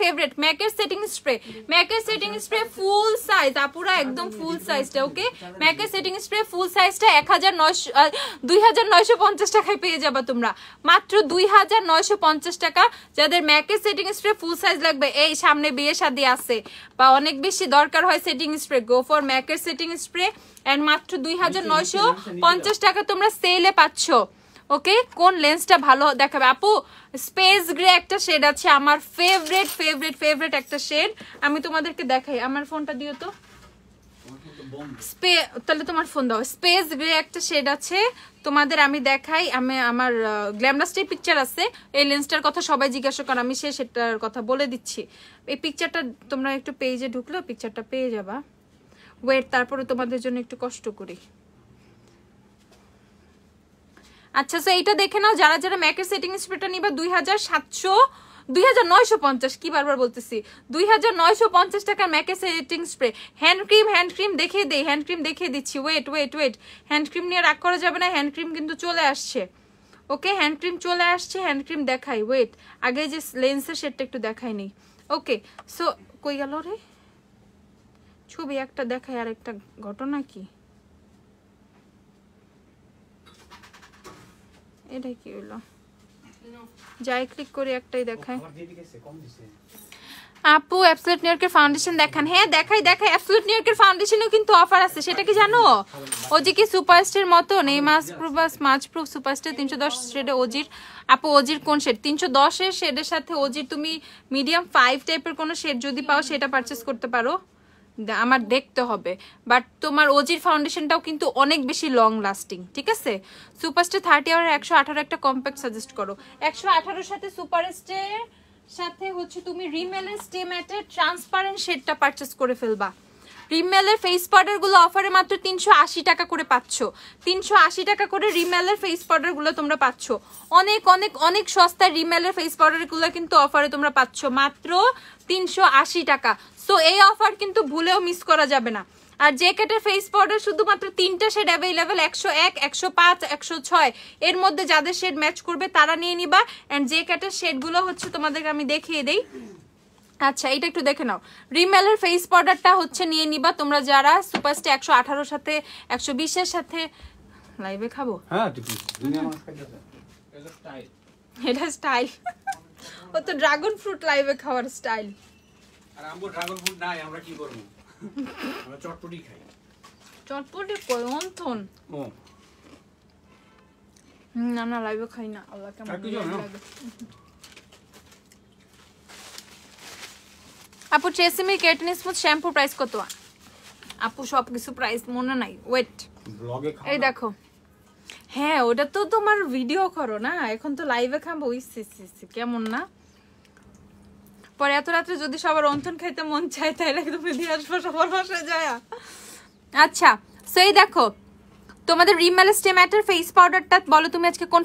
ফেভারিট ম্যাকের সেটিং স্প্রে, ম্যাকের সেটিং স্প্রে ফুল সাইজ, আপুরা একদম ফুল সাইজটা। ওকে, ম্যাকের সেটিং স্প্রে ফুল সাইজটা 2950 টাকায় পেয়ে যাবা তোমরা, মাত্র 2950 টাকা। যাদের ম্যাকের সেটিং স্প্রে ফুল সাইজ লাগবে, এই সামনে বিয়ে শাদী আছে বা অনেক বেশি দরকার হয় সেটিং স্প্রে, গো ফর ম্যাকের সেটিং স্প্রে। এন্ড মাত্র 2950 টাকা তোমরা সেলে পাচ্ছ। ওকে, কোন লেন্সটা ভালো দেখাবে আপু? স্পেস গ্রে একটা শেড আছে, আমার ফেভারিট একটা শেড, আমি তোমাদেরকে দেখাই। আমার ফোনটা দিও তো, তাহলে তোমার ফোন দাও। স্পেস গ্রে একটা শেড আছে তোমাদের, আমি দেখাই। আমি আমার গ্ল্যামরাস্টে পিকচার আছে, এই লেন্সটার কথা সবাই জিজ্ঞাসা করে, আমি সেটার কথা বলে দিচ্ছি। এই পিকচারটা তোমরা একটু পেজে ঢুকলেও পিকচারটা পেয়ে যাবা। ওয়েট, তারপরে তোমাদের জন্য একটু কষ্ট করি। আচ্ছা, সো এইটা দেখে নাও, যারা যারা ম্যাকের সেটিং স্প্রেটা নিবা 2950, কি বারবার বলতেছি, 2950 টাকার ম্যাকের সেটিং স্প্রে। হ্যান্ড ক্রিম দেখিয়ে দেই, হ্যান্ড ক্রিম দেখিয়ে দিচ্ছি। ওয়েট, হ্যান্ড ক্রিম নিয়ে রাগ করা যাবে না, হ্যান্ড ক্রিম কিন্তু চলে আসছে। ওকে, হ্যান্ড ক্রিম চলে আসছে, হ্যান্ড ক্রিম দেখাই। ওয়েট, আগে যে লেন্সের শেডটা একটু দেখাই নেই। ওকে, সো কই গেল রে ছবি? একটা দেখাই, আর একটা ঘটনা কি, এটা কি হলো? যাই ক্লিক করে একটাই দেখায়। আপু অ্যাবসলিউট নিউইয়র্কের ফাউন্ডেশন দেখান। হ্যাঁ দেখাই। অ্যাবসলিউট নিউইয়র্কের ফাউন্ডেশনও কিন্তু অফার আছে, সেটা কি জানো? ওজি কি সুপারস্টার মতন, এই মাছ প্রুফ সুপারস্টার 310 শেডে ওজির। আপু ওজির কোন শেড? 310 এর শেডের সাথে ওজির তুমি মিডিয়াম 5 টাইপের কোন শেড যদি পাও সেটা পারচেস করতে পারো, আমার দেখতে হবে। বাট তোমার ওজির ফাউন্ডেশনটাও কিন্তু অনেক বেশি লং লাস্টিং, ঠিক আছে? সুপারস্টার 30 আওয়ার 118 একটা কম্প্যাক্ট সাজেস্ট করো। 118 সাথে সুপারস্টার সাথে হচ্ছে তুমি রিমেলের স্টে ম্যাটের ট্রান্সপারেন্ট শেডটা পারচেস করে ফেলবা। রিমেলের ফেস পাউডার গুলো অফারে মাত্র 380 টাকা করে পাচ্ছ। 380 টাকা করে রিমেলের ফেস পাউডার গুলো তোমরা পাচ্ছ। অনেক সস্তা রিমেলের ফেস পাউডার গুলো কিন্তু অফারে তোমরা পাচ্ছ মাত্র 380 টাকা। সো এই অফার কিন্তু ভুলেও মিস করা যাবে না। আর জেকেটের ফেস পাউডার শুধুমাত্র 3টা শেড অ্যাভেলেবেল, 101, 105, 106 এর মধ্যে যাদের শেড ম্যাচ করবে তারা নিয়ে নিবা। এন্ড জেকেটের শেডগুলো হচ্ছে তোমাদেরকে আমি দেখিয়ে দেই। আচ্ছা, এটা একটু দেখে নাও। রিমেলের ফেস পাউডারটা হচ্ছে নিয়ে নিবা তোমরা যারা সুপারস্টার 118 সাথে 120 এর সাথে লাইভে খাবো। হ্যাঁ এটা স্টাইল, ও তো ড্রাগন ফ্রুট লাইভে খাওয়ার স্টাইল। আর আমগো ড্রাগন ফ্রুট নাই, আমরা কি করব? আমরা চটপটি খাই। চটপটি কই অন্থন? না লাইভে খাই না, আল্লাহ কেমন লাগে। আপু TRESemmé keratin smooth shampoo price কত? আপু সব কিছু প্রাইস মনে নাই, ওয়েট ব্লগে খাও। এই দেখো, হ্যাঁ ওটা তো তোমার ভিডিও করো না, এখন তো লাইভে খাবো। কেমন না? পরে এত রাত্রে যদি সবার অন্তন খাইতে মন চায় তাহলে তুমি দিয়ে আসবো সবার বাসায় যায়। আচ্ছা সেই দেখো তোমাদের রিমেল স্টে ম্যাটার ফেস পাউডারটা বলো তুমি আজকে কোন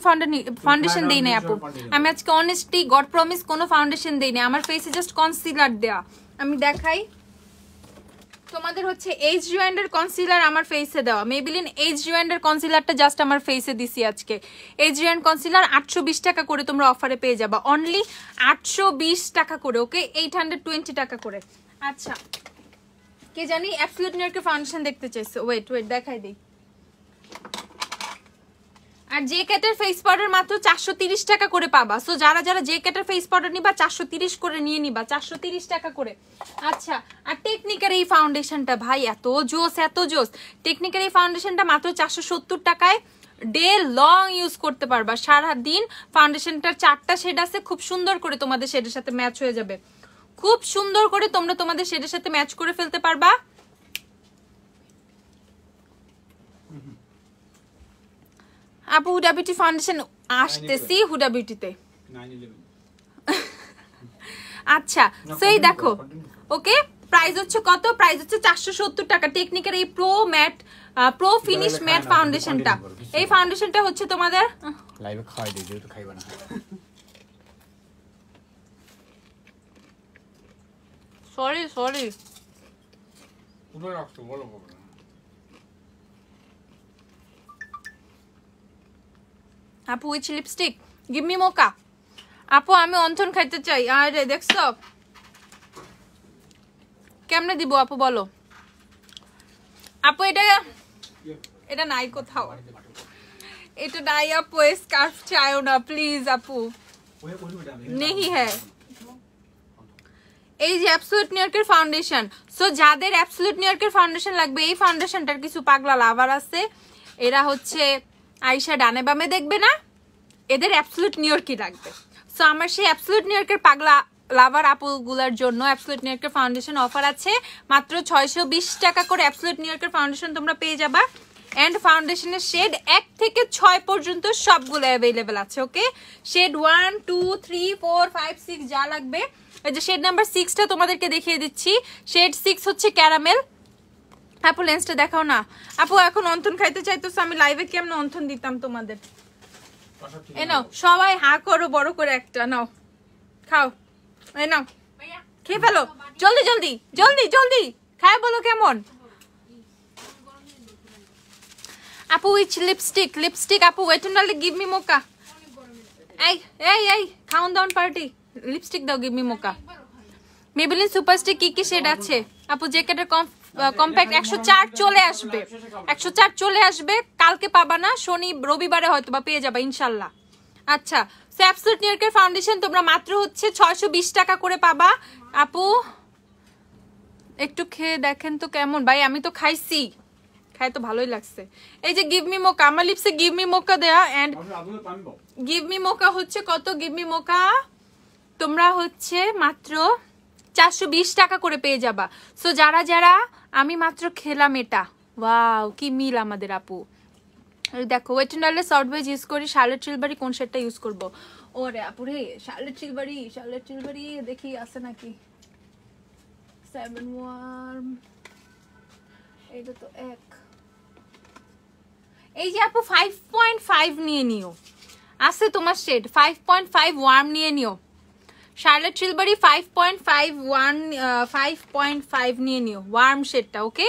ফাউন্ডেশন দেই নাই আপু? আমি আজকে অনেস্টলি গড প্রমিস কোনো ফাউন্ডেশন দেই নাই, আমার ফেসে জাস্ট কনসিলার দেয়া। আমি দেখাই তোমাদের হচ্ছে এইচ জয়েন্ডের কনসিলার আমার ফেসে দেওয়া, মেবিলিন এইচ জয়েন্ডের কনসিলারটা জাস্ট আমার ফেসে দিছি আজকে। এইচ জয়েন্ড কনসিলার 820 টাকা করে তোমরা অফারে পেয়ে যাবা, অনলি 820 টাকা করে, ওকে 820 টাকা করে। আচ্ছা কে জানি অ্যাবসলিউট নিউইয়র্কের ফাউন্ডেশন দেখতে চাইছে, ওয়েট দেখাই দিই। আর জে ক্যাটের ফেস পাউডার মাত্র 430 টাকা করে পাবা। সো যারা যারা জে ক্যাটের ফেস পাউডার নিবা 430 করে নিয়ে নিবা, 430 টাকা করে। আচ্ছা আর টেকনিকের এই ফাউন্ডেশনটা ভাই এত জোস এত জোস, টেকনিকের এই ফাউন্ডেশনটা মাত্র 470 টাকায় ডে লং ইউজ করতে পারবা, সারা দিন। ফাউন্ডেশনটার 4টা শেড আছে, খুব সুন্দর করে তোমাদের শেডের সাথে ম্যাচ হয়ে যাবে, খুব সুন্দর করে তোমরা তোমাদের শেডের সাথে ম্যাচ করে ফেলতে পারবা। আপু হুডা বিউটি ফাউন্ডেশন আসতেছি হুডা বিউটিতে। আচ্ছা সেই দেখো ওকে প্রাইস হচ্ছে কত? প্রাইস হচ্ছে 470 টাকা। টেকনিকের এই প্রো ফিনিশ ম্যাট ফাউন্ডেশনটা, এই ফাউন্ডেশনটা হচ্ছে তোমাদের লাইভে খাওয়াই দিই, যেহেতু খাইবা না। সরি পুরো রাখছো বলো বলো। আপু which lipstick? Give me mocha. আপু আমি অন্থন খাইতে চাই। আরে দেখছো কেমনে দিব আপু বলো? আপু এটা নাই কোথাও, এটা নাই আপু, স্কার্ফ চাইও না প্লিজ আপু, নেই হ্যাঁ। এই যে অ্যাবসলিউট নিউইয়র্কের ফাউন্ডেশন, সো যাদের অ্যাবসলিউট নিউইয়র্কের ফাউন্ডেশন লাগবে, এই ফাউন্ডেশনটার কিছু পাগলা লাভার আছে, এরা হচ্ছে আয়শা ডানে বামে দেখবে না, এদের অ্যাবসলিউট নিউইয়র্কই লাগবে। সো আমার সেই অ্যাবসলিউট নিউইয়র্কের পাগলা লাভার আপুগুলার জন্য অ্যাবসলিউট নিউইয়র্কের ফাউন্ডেশন অফার আছে, মাত্র 620 টাকা করে অ্যাবসলিউট নিউইয়র্কের ফাউন্ডেশন তোমরা পেয়ে যাবা। এন্ড ফাউন্ডেশনের শেড 1 থেকে 6 পর্যন্ত সবগুলো অ্যাভেলেবেল আছে, ওকে। শেড 1 2 3 4 5 6 যা লাগবে। এই যে শেড নাম্বার 6টা তোমাদেরকে দেখিয়ে দিচ্ছি, শেড 6 হচ্ছে ক্যারামেল। আপু লেন্সটা দেখাও না আপু, এখন অন্থন খাইতে চাইতেছো, আমি লাইভে কেমন অন্থন দিতাম তোমাদের। এ নাও সবাই হা করো বড় করে একটা, নাও খাও, এই নাও খেয়ে ফেলো, জলদি জলদি জলদি জলদি খায় বলো কেমন। আপু উইচ লিপস্টিক আপু ওয়েট অনলি গিভ মি মোকা। এই এই এই খাউন দাউন পার্টি লিপস্টিক দাও, গিভ মি মোকা। মেবেলিন সুপারস্টিক কি শেড আছে আপু? জ্যাকেটের কম্প্যাক্ট 104 চলে আসবে, 104 চলে আসবে, কালকে পাবা না, শনি রবিবারে হয়তো বা পেয়ে যাবা ইনশাল্লাহ। আচ্ছা সো অ্যাবসলিউট নিউইয়র্কের ফাউন্ডেশন তোমরা মাত্র হচ্ছে 620 টাকা করে পাবা। আপু একটু খেয়ে দেখেন তো কেমন, ভাই আমি তো খাইছি, খাই তো ভালোই লাগছে। এই যে গিভ মি মোকা, আমার লিপসে গিভ মি মোকা দেয়া, এন্ড গিভ মি মোকা হচ্ছে কত? গিভ মি মোকা তোমরা হচ্ছে মাত্র 420 টাকা করে পেয়ে যাবা। সো যারা যারা আমি মাত্র খেলাম এটা, ওয়াও কি মিল আমাদের আপু। দেখো ওয়েট এন্ড অয়েলের সফট বেজ ইউজ করি, শার্লেট চিলবারি কোন শেডটা ইউজ করব? ওরে আপু রে শার্লেট চিলবারি দেখি আছে নাকি। 7 ওয়ার্ম এটা তো এক, এই যে আপু 5.5 নিয়ে নিও, আছে তোমার শেড 5.5 ওয়ার্ম নিয়ে নিও। শার্লেট চিলবারি 5.5 নিয়ে নিও ওয়ার্ম শেডটা, ওকে।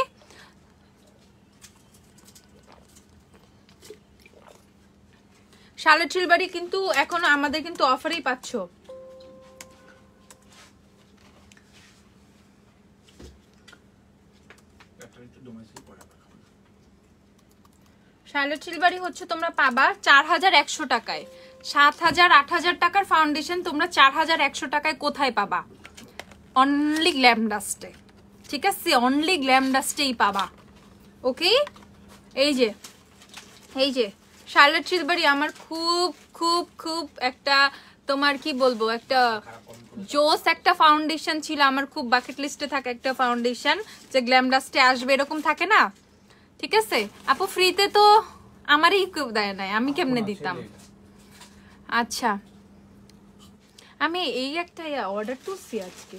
শার্লেট চিলবারি কিন্তু এখন আমাদের কিন্তু অফারেই পাচ্ছ। শার্লেট চিলবারি হচ্ছে তোমরা পাবা 4100 টাকায়। 7000 8000 টাকার ফাউন্ডেশন তোমরা 4100 টাকায় কোথায় পাবা? অনলি গ্ল্যাম ডাস্টে, ঠিক আছে, অনলি গ্ল্যাম ডাস্টেই পাবা, ওকে। এই যে শার্লট চিলবারি আমার খুব খুব খুব একটা তোমার কি বলবো একটা জোস একটা ফাউন্ডেশন ছিল আমার, খুব বাকেট লিস্টে থাকা একটা ফাউন্ডেশন যে গ্ল্যাম ডাস্টে আসবে এরকম থাকে না, ঠিক আছে আপু ফ্রিতে তো আমারই কেউ দেয় নাই, আমি কেমনে দিতাম। আচ্ছা আমি এই একটা অর্ডার তুলছি আজকে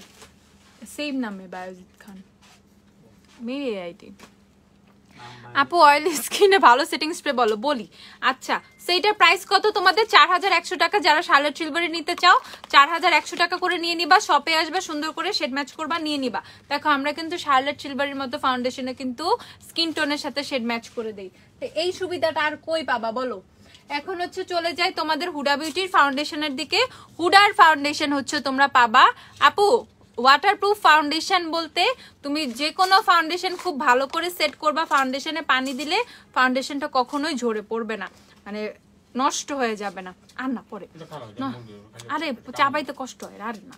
সেম নামে বায়োজিৎ খান মেয়ে আইডি। আপু অয়েল স্কিনে ভালো সেটিং স্প্রে বলো বলি। আচ্ছা সেইটার প্রাইস কত তোমাদের? 4100 টাকা। যারা শার্লট চিলবারি নিতে চাও 4100 টাকা করে নিয়ে নিবা, শপে আসবে সুন্দর করে শেড ম্যাচ করবা নিয়ে নিবা। দেখো আমরা কিন্তু শার্লট চিলবারির মতো ফাউন্ডেশনে কিন্তু স্কিন টোনের সাথে শেড ম্যাচ করে দেই, তো এই সুবিধাটা আর কই পাবা বলো। এখন হচ্ছে চলে যাই তোমাদের হুডা বিউটির ফাউন্ডেশনের দিকে। হুডার ফাউন্ডেশন হচ্ছে তোমরা পাবা আপু ওয়াটারপ্রুফ ফাউন্ডেশন বলতে তুমি যে কোনো ফাউন্ডেশন খুব ভালো করে সেট করবা, ফাউন্ডেশনে পানি দিলে ফাউন্ডেশনটা কখনোই ঝরে পড়বে না, মানে নষ্ট হয়ে যাবে না। আর না পরে আরে চাবাইতে কষ্ট হয় আর না,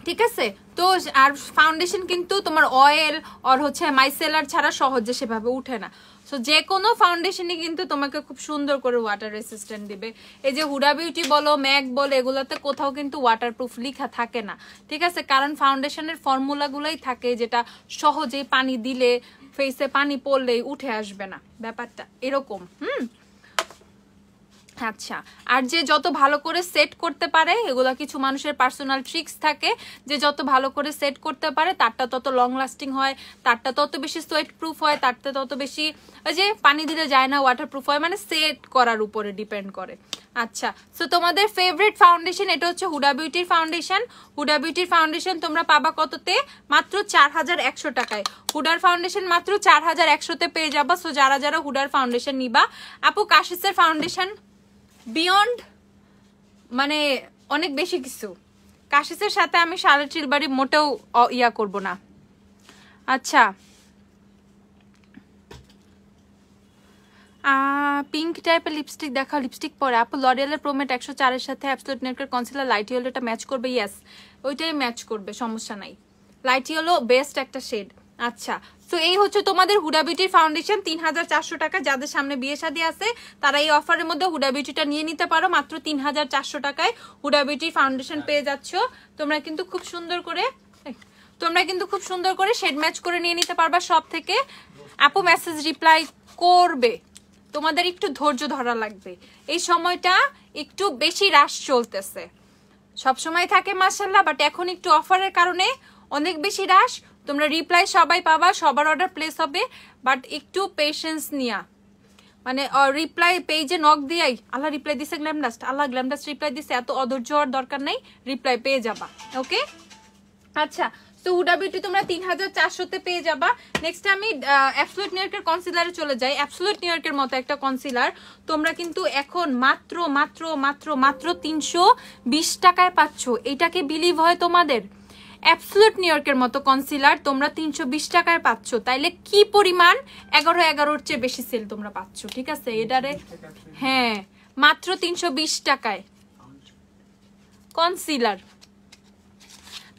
ঠিক আছে। তো আর ফাউন্ডেশন কিন্তু তোমার অয়েল আর হচ্ছে মাইসেলার ছাড়া সহজে সেভাবে উঠে না। সো যে কোনো ফাউন্ডেশনই কিন্তু তোমাকে খুব সুন্দর করে ওয়াটার রেসিস্ট্যান্ট দিবে। এই যে হুডা বিউটি বলো ম্যাক বলো এগুলোতে কোথাও কিন্তু ওয়াটারপ্রুফ লেখা থাকে না, ঠিক আছে, কারণ ফাউন্ডেশনের ফর্মুলাগুলোই থাকে যেটা সহজেই পানি দিলে ফেসে পানি পড়লেই উঠে আসবে না, ব্যাপারটা এরকম। আচ্ছা আর যে যত ভালো করে সেট করতে পারে, এগুলা কিছু মানুষের পার্সোনাল ট্রিক্স থাকে, যে যত ভালো করে সেট করতে পারে তারটা তত লং লাস্টিং হয়, তারটা তত বেশি সোয়েট প্রুফ হয়, তারটা তত বেশি ওই যে পানি দিলে যায় না ওয়াটার প্রুফ হয়, মানে সেট করার উপরে ডিপেন্ড করে। আচ্ছা সো তোমাদের ফেভারিট ফাউন্ডেশন এটা হচ্ছে হুডা বিউটির ফাউন্ডেশন। হুডা বিউটির ফাউন্ডেশন তোমরা পাবা কততে? মাত্র 4100 টাকায়। হুডার ফাউন্ডেশন মাত্র 4100-তে পেয়ে যাবা। সো যারা যারা হুডার ফাউন্ডেশন নিবা, আপু কাশিসের ফাউন্ডেশন বিয়ন্ড মানে অনেক বেশি কিছু, কাশিসের সাথে আমি শার্লট চিলবারি মোটেও ইয়া করব না। আচ্ছা পিঙ্ক টাইপের লিপস্টিক দেখাও, লিপস্টিক পরে আপু লরিয়ালের প্রোমেট 104-এর সাথে অ্যাবসলিউট নেকের কনসিলার লাইট ইয়েলোটা ম্যাচ করবে? ইয়েস ওইটাই ম্যাচ করবে, সমস্যা নাই, লাইট ইয়েলো বেস্ট একটা শেড। আচ্ছা তো এই হচ্ছে তোমাদের হুডা বিউটির ফাউন্ডেশন 3400 টাকা। যাদের সামনে বিয়ে শাদী আছে তারা এই অফারের মধ্যে হুডা বিউটিটা নিয়ে নিতে পারো, মাত্র 3400 টাকায় হুডা বিউটির ফাউন্ডেশন পেয়ে যাচ্ছ। তোমরা কিন্তু খুব সুন্দর করে শেড ম্যাচ করে নিয়ে নিতে পারবা সব থেকে। আপু মেসেজ রিপ্লাই করবে, তোমাদের একটু ধৈর্য ধরা লাগবে, এই সময়টা একটু বেশি রাশ চলতেছে, সব সময় থাকে মাশাআল্লাহ, বাট এখন একটু অফারের কারণে অনেক বেশি রাশ। তোমরা রিপ্লাই সবাই পাবা, সবার অর্ডার প্লেস হবে, বাট একটু পেশেন্স নিয়া, মানে রিপ্লাই পেজে নক দিয়াই আল্লাহ রিপ্লাই দিছে গ্ল্যামডাস্ট, আল্লাহ গ্ল্যামডাস্ট রিপ্লাই দিছে, এত অধৈর্য হওয়ার দরকার নাই, রিপ্লাই পেয়ে যাবা। ওকে আচ্ছা তো হুডা বিউটি তোমরা 3400-তে পেয়ে যাবা। নেক্সট আমি অ্যাবসলিউট নিউইয়র্কের কনসিলারে চলে যাই। অ্যাবসলিউট নিউইয়র্কের মতো একটা কনসিলার তোমরা কিন্তু এখন মাত্র মাত্র মাত্র মাত্র 320 টাকায় পাচ্ছ। এটাকে বিলিভ হয় তোমাদের? অ্যাবসলিউট নিউইয়র্কের মতো কনসিলার তোমরা 320 টাকায় পাচ্ছ, তাইলে কি পরিমাণ 11-11-র চেয়ে বেশি সেল তোমরা পাচ্ছ, ঠিক আছে এটারে। হ্যাঁ মাত্র 320 টাকায় কনসিলার,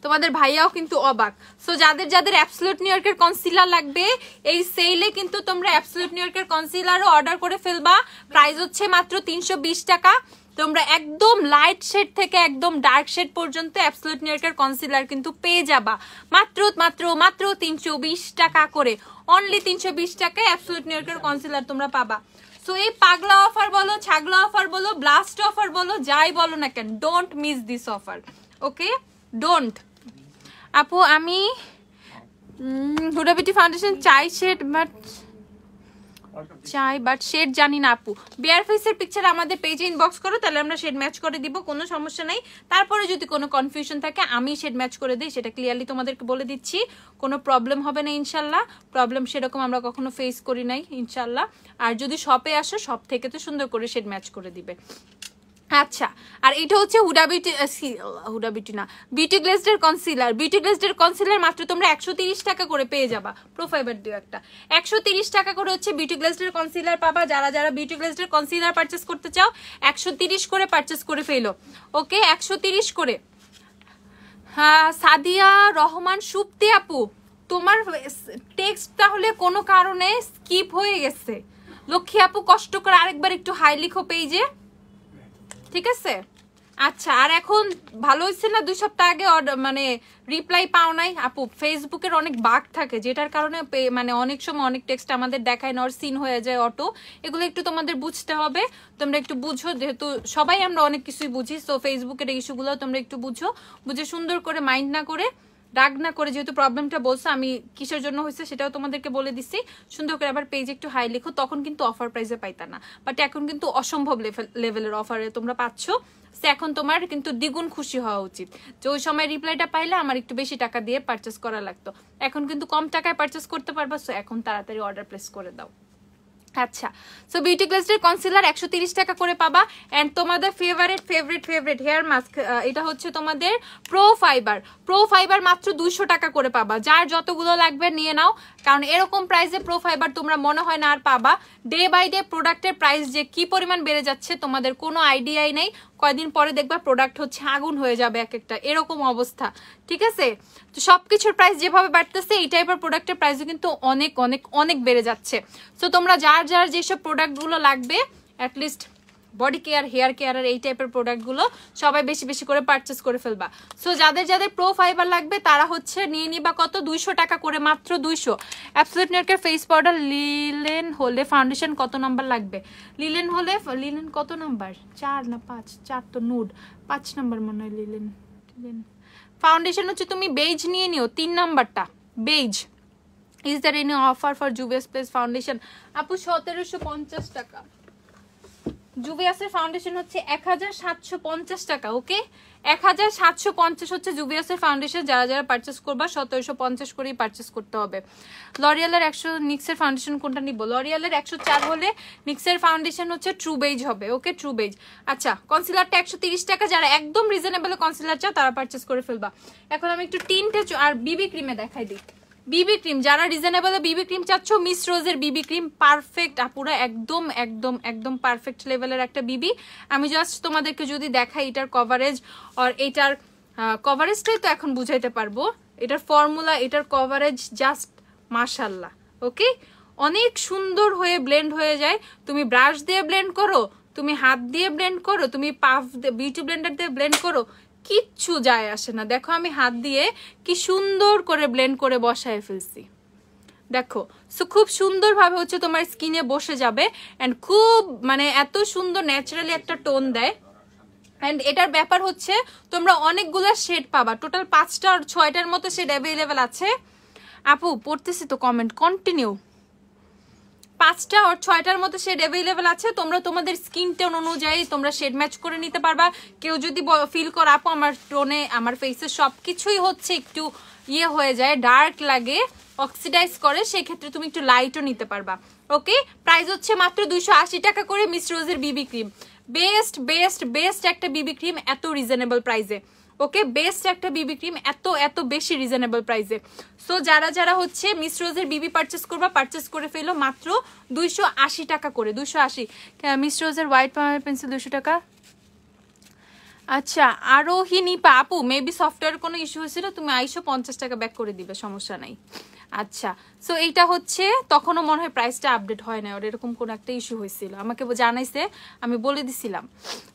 তোমাদের ভাইয়াও কিন্তু অবাক। সো যাদের যাদের অ্যাবসলিউট নিউইয়র্কের কনসিলার লাগবে এই সেলে কিন্তু তোমরা অ্যাবসলিউট নিউইয়র্কের কনসিলারও অর্ডার করে ফেলবা। প্রাইস হচ্ছে মাত্র 320 টাকা। তোমরা একদম লাইট শেড থেকে একদম ডার্ক শেড পর্যন্ত অ্যাবসলিউট নিউইয়র্কের কনসিলার কিন্তু পেয়ে যাবা মাত্র মাত্র মাত্র 320 টাকা করে। অনলি 320 টাকায় অ্যাবসলিউট নিউইয়র্কের কনসিলার তোমরা পাবা। সো এই পাগলা অফার বলো, ছাগলা অফার বলো, ব্লাস্ট অফার বলো, যাই বলো না কেন, don't miss this offer, okay don't. আপু আমি হুডা বিউটি ফাউন্ডেশন চাই শেড বাট শেড জানি না আপু। বিয়ার ফেসের পিকচার আমাদের পেজে ইনবক্স করো, তাহলে আমরা শেড ম্যাচ করে দিব, কোনো সমস্যা নাই। তারপরে যদি কোনো কনফিউশন থাকে আমি শেড ম্যাচ করে দিই, সেটা ক্লিয়ারলি তোমাদেরকে বলে দিচ্ছি, কোনো প্রবলেম হবে না ইনশাল্লাহ। প্রবলেম সেরকম আমরা কখনো ফেস করি নাই ইনশাল্লাহ। আর যদি শপে আসো সব থেকে তো সুন্দর করে শেড ম্যাচ করে দিবে। আচ্ছা আর এটা হচ্ছে হুডা বিউটি না বিউটি গ্লেজডের কনসিলার। বিউটি গ্লেজডের কনসিলার মাত্র তোমরা 130 টাকা করে পেয়ে যাবা। প্রোফাইবার দিও একটা, 130 টাকা করে হচ্ছে বিউটি গ্লেজডের কনসিলার পাবা। যারা যারা বিউটি গ্লেজডের কনসিলার পারচেস করতে চাও 130 করে পারচেস করে ফেলো, ওকে 130 করে। হ্যাঁ সাদিয়া রহমান সুপ্তি আপু তোমার টেক্সট তাহলে কোনো কারণে স্কিপ হয়ে গেছে, লক্ষ্মী আপু কষ্ট করে আরেকবার একটু হাই লিখো পেজে, ঠিক আছে? আচ্ছা, আর এখন ভালো হয়েছে না 2 সপ্তাহ আগে মানে রিপ্লাই পাও নাই আপু? ফেসবুকের অনেক বাগ থাকে যেটার কারণে মানে অনেক সময় অনেক টেক্সট আমাদের দেখায় না, সিন হয়ে যায় অটো। এগুলো একটু তোমাদের বুঝতে হবে, তোমরা একটু বুঝো, যেহেতু সবাই আমরা অনেক কিছুই বুঝি। সো ফেসবুকের ইস্যুগুলো তোমরা একটু বুঝে সুন্দর করে মাইন্ড না করে, রাগ না করে, যেহেতু প্রবলেমটা বলছো আমি কিসের জন্য হয়েছে সেটাও তোমাদেরকে বলে দিচ্ছি। সুন্দর করে আবার পেজে একটু হাই লিখো, তখন কিন্তু অফার প্রাইসে পাইতা না, বাট এখন কিন্তু অসম্ভব লেভেলের অফারে তোমরা পাচ্ছ। এখন তোমার কিন্তু দ্বিগুণ খুশি হওয়া উচিত যে ওই সময় রিপ্লাইটা পাইলে আমার একটু বেশি টাকা দিয়ে পারচেস করা লাগতো, এখন কিন্তু কম টাকায় পারচেস করতে পারবা। সো এখন তাড়াতাড়ি অর্ডার প্লেস করে দাও। আচ্ছা, সো বিউটি গ্লেজের কনসিলার 130 টাকা করে পাবা। এন্ড তোমাদের ফেভারিট হেয়ার মাস্ক, এটা হচ্ছে তোমাদের প্রো ফাইবার মাত্র 200 টাকা করে পাবা। যার যতগুলো লাগবে নিয়ে নাও, কারণ এরকম প্রাইসে প্রো ফাইবার তোমরা মনে হয় না আর পাবা। ডে বাই ডে প্রোডাক্টের প্রাইস যে কি পরিমাণ বেড়ে যাচ্ছে তোমাদের কোনো আইডিয়াই নেই। কয়দিন পরে দেখবা প্রোডাক্ট হচ্ছে আগুন হয়ে যাবে এক একটা, এরকম অবস্থা, ঠিক আছে? তো সবকিছুর প্রাইস যেভাবে বাড়তেছে এই টাইপের প্রোডাক্টের প্রাইসও কিন্তু অনেক অনেক অনেক বেড়ে যাচ্ছে। সো তোমরা যার যেসব প্রোডাক্টগুলো লাগবে, at least body care, hair care আর এই টাইপের প্রোডাক্টগুলো সবাই বেশি বেশি করে পারচেস করে ফেলবা। সো যাদের প্রো ফাইবার লাগবে তারা হচ্ছে নিয়ে নিবা কত, 200 টাকা করে, মাত্র 200। অ্যাবসলিউট নিউকের ফেস পাউডার লিলেন হলে ফাউন্ডেশন কত নাম্বার লাগবে? লিলেন কত নাম্বার? 4 না 5? 4 তো নুড, 5 নাম্বার মনে হয় লিলেন। ফাউন্ডেশন হচ্ছে তুমি বেজ নিয়ে নিও, 3 নাম্বারটা beige. Is there any offer for Juvia's Place foundation? আপু 1750 টাকা। জুভিয়াসের ফাউন্ডেশন হচ্ছে 1750 টাকা। ওকে, 1750 হচ্ছে জুভিয়াসের ফাউন্ডেশন। যারা পারচেস করবা 1750 করেই পারচেস করতে হবে। লরিয়ালের 100 নিক্সের ফাউন্ডেশন কোনটা নিব? লরিয়ালের 104 হলে নিক্সের ফাউন্ডেশন হচ্ছে ট্রু বেজ হবে। ওকে, ট্রু বেজ। আচ্ছা, কনসিলারটা 130 টাকা। যারা একদম রিজনেবল কনসিলার চাও তারা পারচেস করে ফেলবা। এখন আমি একটু টিনটে আর বিবি ক্রিমে দেখাই দিই। বিবি ক্রিম, যারা রিজনেবল বিবি ক্রিম চাচ্ছ, মিস রোজের বিবি ক্রিম পারফেক্ট আপুরা, একদম একদম একদম পারফেক্ট লেভেলের একটা বিবি। আমি জাস্ট তোমাদেরকে যদি দেখাই এটার কভারেজ, আর এটার কভারেজটাই তো এখন বুঝাইতে পারবো। এটার ফর্মুলা, এটার কভারেজ জাস্ট মাশাল্লাহ। ওকে, অনেক সুন্দর হয়ে ব্লেন্ড হয়ে যায়। তুমি ব্রাশ দিয়ে ব্লেন্ড করো, তুমি হাত দিয়ে ব্লেন্ড করো, তুমি পাফ বিউটি ব্লেন্ডার দিয়ে ব্লেন্ড করো, কিচ্ছু যায় আসে না। দেখো আমি হাত দিয়ে কি সুন্দর করে ব্লেন্ড করে বসায় ফেলছি, দেখো। সো খুব সুন্দরভাবে হচ্ছে তোমার স্কিনে বসে যাবে, অ্যান্ড খুব মানে এত সুন্দর ন্যাচারালি একটা টোন দেয়। অ্যান্ড এটার ব্যাপার হচ্ছে তোমরা অনেকগুলো শেড পাবা, টোটাল 5টা আর 6টার মতো শেড অ্যাভেলেবেল আছে। আপু পড়তেছি তো কমেন্ট, কন্টিনিউ। 5টা আর 6টার মতো শেড অ্যাভেলেবেল আছে। তোমরা তোমাদের স্কিন টোন অনুযায়ী তোমরা শেড ম্যাচ করে নিতে পারবা। কেউ যদি ফিল করো আপু আমার টোনে, আমার ফেসে সবকিছুই হচ্ছে একটু ইয়ে হয়ে যায়, ডার্ক লাগে, অক্সিডাইজ করে, সেক্ষেত্রে তুমি একটু লাইটও নিতে পারবা। ওকে, প্রাইস হচ্ছে মাত্র 280 টাকা করে মিস রোজের বিবি ক্রিম। বেস্ট বেস্ট বেস্ট একটা বিবি ক্রিম এত রিজনেবল প্রাইসে। ওকে, বেস্ট একটা বিবি ক্রিম এত বেশি রিজনেবল প্রাইসে। সো যারা হচ্ছে মিস রোজের বিবি পারচেস করবা, পারচেস করে ফেলো মাত্র 280 টাকা করে। 280। মিস রোজের হোয়াইট পাউডার পেন্সিল 200 টাকা। আচ্ছা, আরোহী নিপা আপু মেবি সফটওয়্যার কোনো ইস্যু হয়েছিল, তুমি আইসো 50 টাকা ব্যাক করে দিবে, সমস্যা নাই। আচ্ছা, সো এইটা হচ্ছে তখনও মনে হয় প্রাইসটা আপডেট হয় না, ওর এরকম কোনো একটা ইস্যু হয়েছিল, আমাকে জানাইছে, আমি বলে দিছিলাম।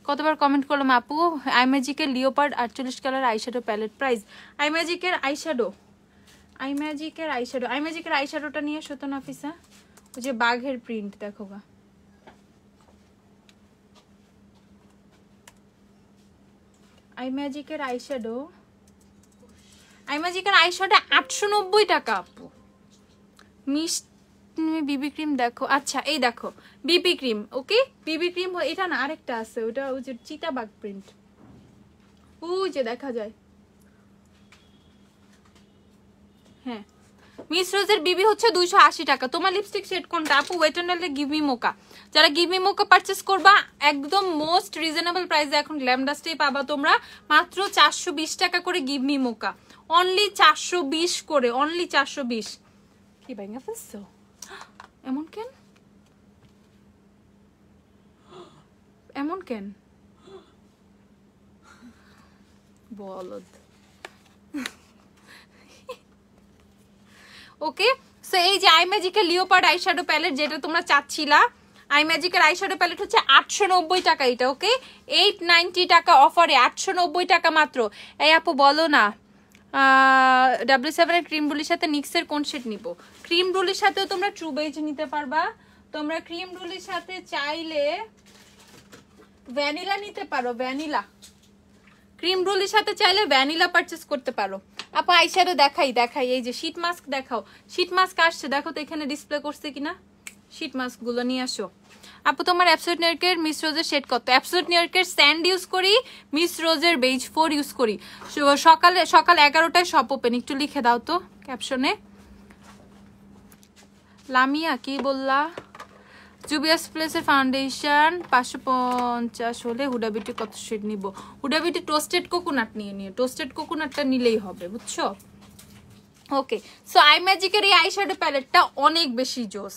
কতবার কমেন্ট করলাম আপু, আইম্যাজিকের leopard 48 colour eyeshadow palette price. আইম্যাজিকের আইশ্যাডোটা নিয়ে এসো তো নাফিসা, ওই যে বাঘের প্রিন্ট দেখো গা। আইম্যাজিকের আইশ্যাডো 890 টাকা আপু। বিবি ক্রিম দেখো, আচ্ছা এই দেখো বিবি ক্রিম। ওকে, বিবি ক্রিম এটা না, আরেকটা আছে, ওটা ওই যে চিতাবাঘ প্রিন্ট, ওই যে দেখা যায়। হ্যাঁ, মিস রোজের বিবি হচ্ছে 280 টাকা। তোমার লিপস্টিক শেড কোনটা আপু? ওয়েট এন্ড ওয়াইল্ডের গিভ মি মোকা। যারা গিভ মি মোকা পারচেস করবা একদম মোস্ট রিজনেবল প্রাইসে এখন গ্ল্যাম ডাস্টেই পাবা তোমরা, মাত্র 420 টাকা করে গিভ মি মোকা। অনলি 420 করে, অনলি 420। কি ভাঙা ফেলছো এমন কেন? এমন কেন বলদ। ওকে, সো এই যে আইম্যাজিকের লিওপার্ড আইশ্যাডো প্যালেট যেটা তোমরা চাচ্ছিলা, আই ম্যাজিকের আইশ্যাডো প্যালেট হচ্ছে 890 টাকা এটা, ওকে? 890 টাকা অফারে, 890 টাকা মাত্র। এই আপু বলো না W7 এর ক্রিম ব্রুলির সাথে নিক্সের কোন শেড নিব? ক্রিম ব্রুলির সাথেও তোমরা ট্রু বেজ নিতে পারবা। তোমরা ক্রিম ব্রুলির সাথে চাইলে ভ্যানিলা নিতে পারো, ভ্যানিলা। ক্রিম ব্রুলির সাথে চাইলে ভ্যানিলা পারচেজ করতে পারো। আপু আইশ্যাডো দেখাই, এই যে শীট মাস্ক দেখাও। শীট মাস্ক আসছে, দেখো তো এখানে ডিসপ্লে করছে কিনা। শীট মাস্ক গুলো নিয়ে আসো। আপু তোমার অ্যাবসোলিউট নিউইয়র্কের মিস রোজের শেড কত? অ্যাবসোলিউট নিউইয়র্কের স্যান্ড ইউজ করি, মিস রোজের বেজ 4 ইউজ করি। সকাল 11টায় শপ ওপেন, একটু লিখে দাও তো ক্যাপশনে। লামিয়া কি বললা? জুবিয়াস প্লেসের ফাউন্ডেশন 550 হলে হুডা বিউটি কত শেড নিব? হুডা বিউটি টোস্টেড কোকোনাট নিয়ে টোস্টেড কোকোনাটটা নিলেই হবে, বুঝছো? ওকে, সো আই ম্যাজিকের এই আইশ্যাডো প্যালেটটা অনেক বেশি জোস,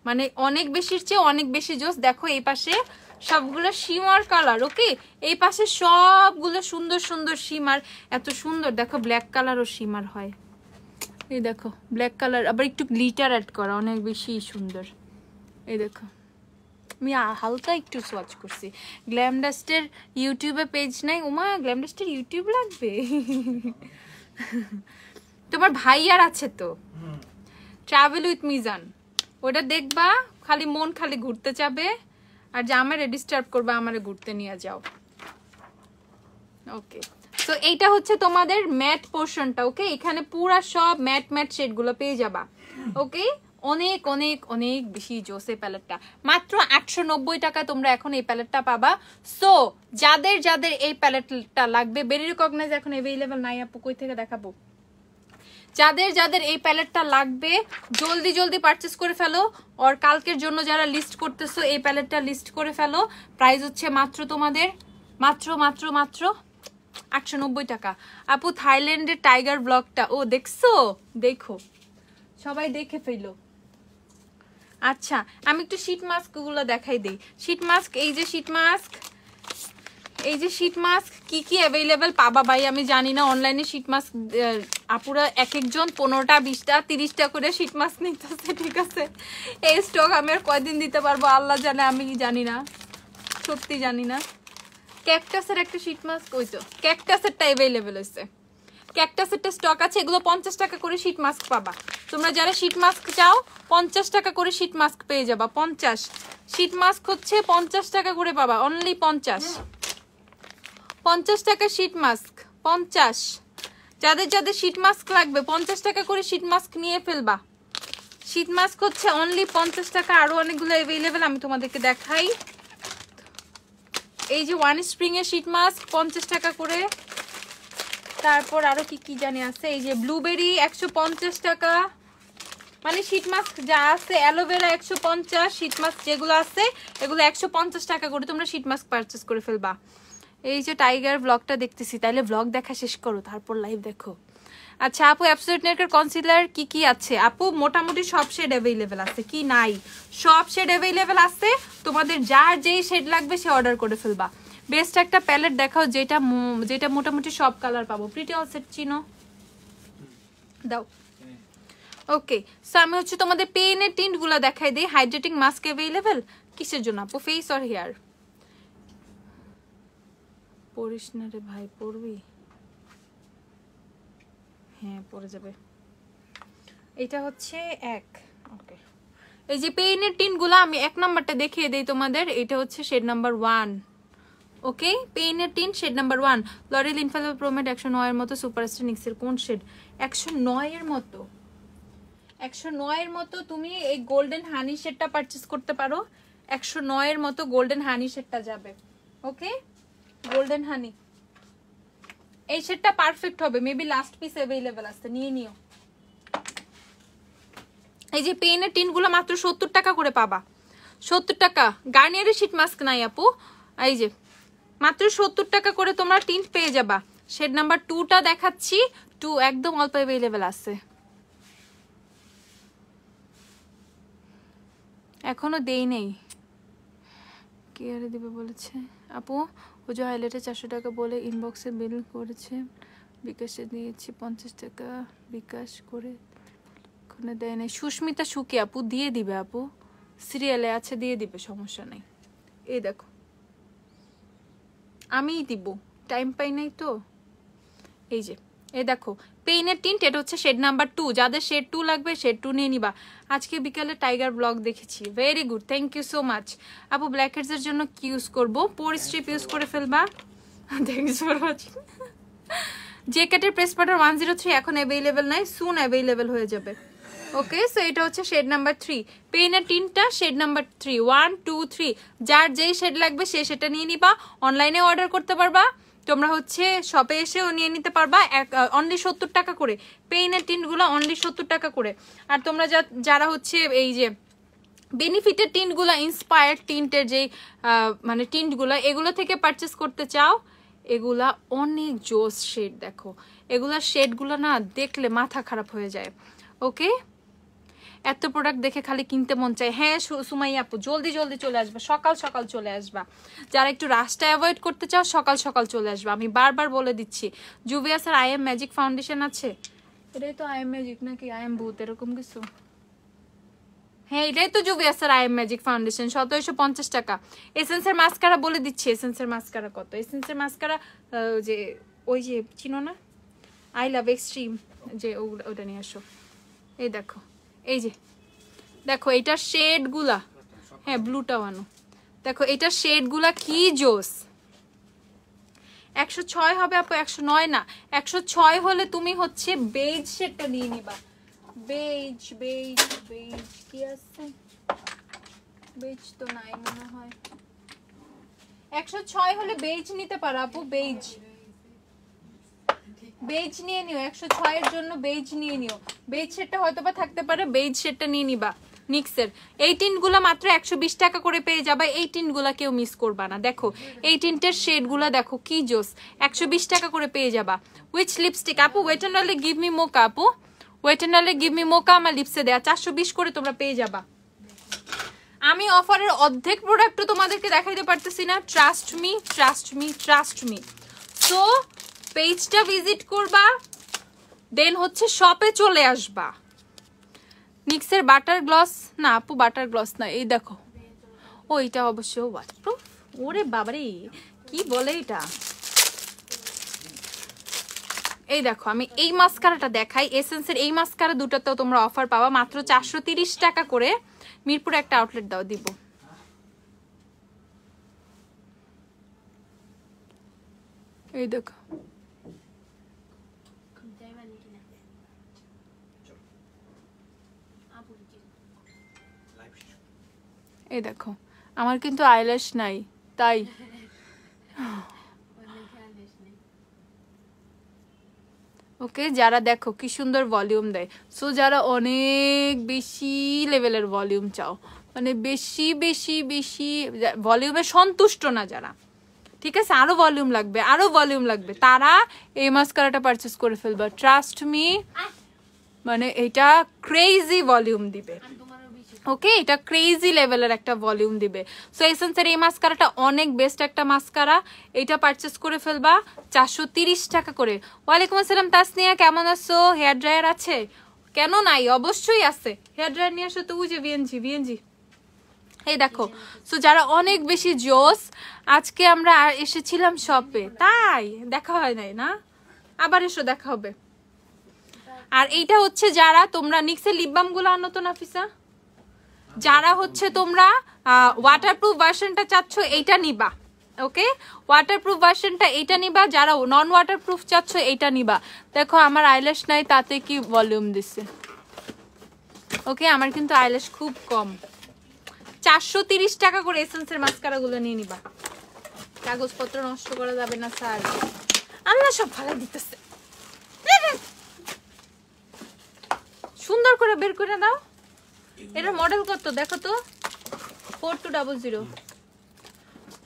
মানে অনেক বেশির চেয়ে অনেক বেশি জোস। দেখো এই পাশে সবগুলো শিমার কালার, ওকে? এই পাশে সবগুলো সুন্দর সুন্দর শিমার, এত সুন্দর। দেখো ব্ল্যাক কালারও শিমার হয়, এই দেখো ব্ল্যাক কালার, আবার একটু গ্লিটার অ্যাড করা, অনেক বেশি সুন্দর। এই দেখো আমি হালকা একটু সোয়াচ করছি। গ্ল্যামডাস্টের ইউটিউবে পেজ নাই? ওমা, গ্ল্যামডাস্টের ইউটিউব লাগবে? তোমার ভাই আর আছে তো, ট্রাভেল উইথ মিজান, ওটা দেখবা, খালি মন খালি ঘুরতে যাবে, আর যে আমারে ডিস্টার্ব করবে আমারে ঘুরতে নিয়ে যাও। ওকে, তো এইটা হচ্ছে তোমাদের ম্যাট পোর্শনটা, ওকে? এখানে পুরা সব ম্যাট ম্যাট শেড গুলো পেয়ে যাবা, ওকে? অনেক অনেক অনেক বেশি জোসে প্যালেটটা, মাত্র 890 টাকা তোমরা এখন এই প্যালেটটা পাবা। সো যাদের যাদের এই প্যালেটটা লাগবে, বেরি রিকগনাইজ এখন অ্যাভেলেবল নাই আপু, কই থেকে দেখাবো? যাদের যাদের এই প্যালেটটা লাগবে জলদি জলদি পারচেস করে ফেলো, আর কালকের জন্য যারা লিস্ট করতেছো এই প্যালেটটা লিস্ট করে ফেলো। প্রাইস হচ্ছে মাত্র তোমাদের মাত্র মাত্র মাত্র 890 টাকা। আপু থাইল্যান্ডের টাইগার ব্লগটা ও দেখছো? দেখো, সবাই দেখে ফেলো। আচ্ছা, আমি একটু শীট মাস্ক গুলো দেখাই দিই। শীট মাস্ক, এই যে শীট মাস্ক, এই যে শীট মাস্ক কি কি অ্যাভেলেবেল পাবা ভাই আমি জানি না। অনলাইনে শীট মাস্ক আপুরা এক একজন 15টা 20টা 30টা করে শীট মাস্ক নিতেছে, ঠিক আছে? এই স্টক আমি আর কয়দিন দিতে পারবো আল্লাহ জানে, আমি জানি না, সত্যি জানি না। ক্যাকটাসের একটা শীট মাস্ক, ওই তো ক্যাকটাসেরটা অ্যাভেলেবেল হয়েছে, ক্যাকটাসেরটা স্টক আছে। এগুলো 50 টাকা করে শীট মাস্ক পাবা। তোমরা যারা শীট মাস্ক চাও 50 টাকা করে শীট মাস্ক পেয়ে যাবা। 50 শীট মাস্ক হচ্ছে 50 টাকা করে পাবা, অনলি 50 টাকা শীট মাস্ক। 50 যাদের যাদের শীট মাস্ক লাগবে 50 টাকা করে শীট মাস্ক নিয়ে ফেলবা। শীট মাস্ক হচ্ছে অনলি 50 টাকা। আরো অনেকগুলো অ্যাভেলেবেল, আমি তোমাদেরকে দেখাই। এই যে ওয়ান স্প্রিং এর শীট মাস্ক 50 টাকা করে। তারপর আরো কি কি জানি আছে, এই যে ব্লুবেরি 150 টাকা, মানে শীট মাস্ক যা আছে, অ্যালোভেরা 150, শীট মাস্ক যেগুলো আছে এগুলো 150 টাকা করে তোমরা শীট মাস্ক পারচেস করে ফেলবা। এই যে টাইগার ব্লগটা দেখতেছি, তাইলে ব্লগ দেখা শেষ করো তারপর লাইভ দেখো। আচ্ছা আপু, অ্যাবসলিউট নিউইয়র্কের কনসিলার কি কি আছে? আপু মোটামুটি সব শেড অ্যাভেলেবেল আছে, কি নাই, সব শেড অ্যাভেলেবেল আছে। তোমাদের যার যেই শেড লাগবে সে অর্ডার করে ফেলবা। বেস্ট একটা প্যালেট দেখাও যেটা যেটা মোটামুটি সব কালার পাবো। প্রিটি অল সেট চিনো? দাও। ওকে, সো আমি হচ্ছে তোমাদের পেইনের টিন্ট গুলো দেখাই দিই। হাইড্রেটিং মাস্ক অ্যাভেলেবেল কিসের জন্য আপু? Face or hair? পড়িস না রে ভাই, পড়বি? হ্যাঁ পড়ে যাবে। এটা হচ্ছে এক। ওকে, এই যে পেইনের টিন গুলো আমি 1 নাম্বারটা দেখিয়ে দেই তোমাদের। এটা হচ্ছে শেড নাম্বার 1। ওকে, পেইনের টিন শেড নাম্বার 1। লরিয়েল ইনফালিবল প্রোমেড 109 এর মতো। সুপারস্টার নিক্সের কোন শেড? 109 এর মতো। 109 এর মতো তুমি এই গোল্ডেন হানি শেডটা পারচেজ করতে পারো। 109 এর মতো গোল্ডেন হানি শেডটা যাবে। ওকে, গোল্ডেন হানি এই শেডটা পারফেক্ট হবে। মেবি লাস্ট পিস অ্যাভেলেবেল আছে, নিয়ে নিও। এই যে পেইনের টিন গুলো মাত্র 70 টাকা করে পাবা। 70 টাকা। গার্নিয়ারের শীট মাস্ক নাই আপু, এই যে মাত্র 70 টাকা করে তোমরা টিন্ট পেয়ে যাবা। শেড নাম্বার 2টা দেখাচ্ছি। 2 একদম অল্প অ্যাভেলেবেল আছে, এখনো দেই নেই। কে আরে দিবে বলেছে আপু? ও যে হাইলাইটে 400 টাকা বলে ইনবক্সে বিল করেছে, বিকাশে দিয়েছি 50 টাকা বিকাশ করে, ওখানে দেয় নাই। সুস্মিতা সুকি আপু দিয়ে দিবে আপু, সিরিয়ালে আছে, দিয়ে দিবে, সমস্যা নাই। এই দেখো আমিই দিব, টাইম পাই নাই তো। এই যে এই দেখো পেইনের টিন্ট, এটা হচ্ছে শেড নাম্বার 2। যাদের শেড 2 লাগবে শেড 2 নিয়ে নিবা। আজকে বিকালে টাইগার ব্লগ দেখেছি, very good, thank you so much আপু। ব্ল্যাকহেডস এর জন্য কি ইউজ করবো? পোর স্ট্রিপ ইউজ করে ফেলবা। Thanks for watching. জেকেটের প্রেস বাটন 103 এখন অ্যাভেলেবেল নাই, সুন অ্যাভেলেবেল হয়ে যাবে। ওকে, সো এটা হচ্ছে শেড নাম্বার 3, পেইনের টিনটা শেড নাম্বার 3, 1 2 3। যার যেই শেড লাগবে সে সেটা নিয়ে নিবা। অনলাইনে অর্ডার করতে পারবা, তোমরা হচ্ছে শপে এসেও নিয়ে নিতে পারবা। অনলি 70 টাকা করে পেইনের টিনগুলো, অনলি 70 টাকা করে। আর তোমরা যারা হচ্ছে এই যে বেনিফিটের টিনগুলো, ইন্সপায়ার্ড টিন্টের যেই মানে টিন্টগুলো, এগুলো থেকে পারচেস করতে চাও, এগুলা অনেক জোস শেড। দেখো এগুলা শেডগুলো না দেখলে মাথা খারাপ হয়ে যায়। ওকে, এত প্রোডাক্ট দেখে খালি কিনতে মন চায়। হ্যাঁ সুমাইয়া আপু, জলদি জলদি চলে আসবা, সকাল সকাল চলে আসবা। যারা একটু রাশটা অ্যাভয়েড করতে চাও সকাল সকাল চলে আসবা, আমি বারবার বলে দিচ্ছি। জুভিয়াসের আই এম ম্যাজিক ফাউন্ডেশন আছে, এটাই তো আই এম ম্যাজিক নাকি আই এম ভূত এরকম কিছু? হ্যাঁ এটাই তো জুভিয়াসের আই এম ম্যাজিক ফাউন্ডেশন, 1750 টাকা। এসেন্সের মাস্কারা বলে দিচ্ছি, এসেন্সের মাস্কারা কত? এসেন্সের মাস্কারা যে ওই যে চিনো না, আই লাভ এক্সট্রিম, যে ওটা নিয়ে আসো। এই দেখো, এই যে দেখো এটার শেডগুলা, হ্যাঁ ব্লুটাও আনো। দেখো এটার শেডগুলা কি জোস। 106 হবে আপু, 109 না, 106 হলে তুমি হচ্ছে বেজ শেডটা নিয়ে নিবা। বেজ বেজ বেজ কি আছে? বেজ তো নাই মনে হয়। 106 হলে বেজ নিতে পারো আপু, বেজ বেজ নিয়ে নিও। 106 এর জন্য বেজ নিয়ে নিও। বেজ শেডটা হয়তো বা থাকতে পারে, বেজ শেডটা নিয়ে নিবা নিক্সের। এই টিনগুলো মাত্র 120 টাকা করে পেয়ে যাবে। এই টিনগুলা কেউ মিস করবা না। দেখো এই টিনটের শেডগুলো দেখো কি জোস, 120 টাকা করে পেয়ে যাবা। উইচ লিপস্টিক আপু? Wet and only give me mocha আপু, wet and only give me mocha আমার লিপসে দেয়া 420 করে তোমরা পেয়ে যাবা। আমি অফারের অর্ধেক প্রোডাক্টও তোমাদেরকে দেখাইতে পারতেছি না, trust me trust me trust me. So পেজটা ভিজিট করবা, দেন হচ্ছে শপে চলে আসবা। নিক্সের বাটার গ্লস না আপু, বাটার গ্লস না, এই দেখো ওইটা অবশ্য ওয়াটারপ্রুফ। ওরে বাবারে কি বলে এটা। এই দেখো আমি এই মাস্কারাটা দেখাই, এসেন্সের এই মাস্কারা দুটাতেও তোমরা অফার পাবা মাত্র 430 টাকা করে। মিরপুরে একটা আউটলেট দাও, দিব। এই দেখো এই দেখো আমার কিন্তু আইল্যাশ নাই তাই। ওকে, যারা দেখো কি সুন্দর ভলিউম দেয়। সো যারা অনেক বেশি লেভেলের ভলিউম চাও, মানে বেশি বেশি বেশি ভলিউমে সন্তুষ্ট না যারা, ঠিক আছে, আরো ভলিউম লাগবে আরো ভলিউম লাগবে, তারা এই মাস্কারাটা পারচেস করে ফেলবা। ট্রাস্ট মি, মানে এটা ক্রেজি ভলিউম দিবে। ওকে, এটা ক্রেজি লেভেলের একটা ভলিউম দিবে। সো এসেন্সের এই মাস্কারাটা অনেক বেস্ট একটা মাস্কারা, এটা পারচেস করে ফেলবা 430 টাকা করে। ওয়ালাইকুম আসসালাম তাসনিয়া, কেমন আছো? হেয়ার ড্রায়ার আছে? কেন নাই, অবশ্যই আছে। হেয়ার ড্রায়ার নিয়ে আসো তো, ওই যে ভিএনজি ভিএনজি। এই দেখো, সো যারা অনেক বেশি জোস, আজকে আমরা এসেছিলাম শপে, তাই দেখা হয় নাই না, আবার এসো দেখা হবে। আর এইটা হচ্ছে যারা তোমরা নিক্সের লিপ বাম গুলো আনো তো নাফিসা, যারা হচ্ছে তোমরা ওয়াটারপ্রুফ ভার্সনটা চাচ্ছ এইটা নিবা। ওকে, ওয়াটারপ্রুফ ভার্সনটা এইটা নিবা, যারা নন ওয়াটারপ্রুফ চাচ্ছ এইটা নিবা। দেখো আমার আইল্যাশ নাই, তাতে কি ভলিউম দিচ্ছে। ওকে, আমার কিন্তু আইল্যাশ খুব কম। 430 টাকা করে এসেন্সের মাস্কারা গুলো নিয়ে নিবা। কাগজপত্র নষ্ট করা যাবে না স্যার, আল্লাহ সব ভালো দিতেছে। সুন্দর করে বের করে দাও। এটার মডেল কত দেখো তো, 4200।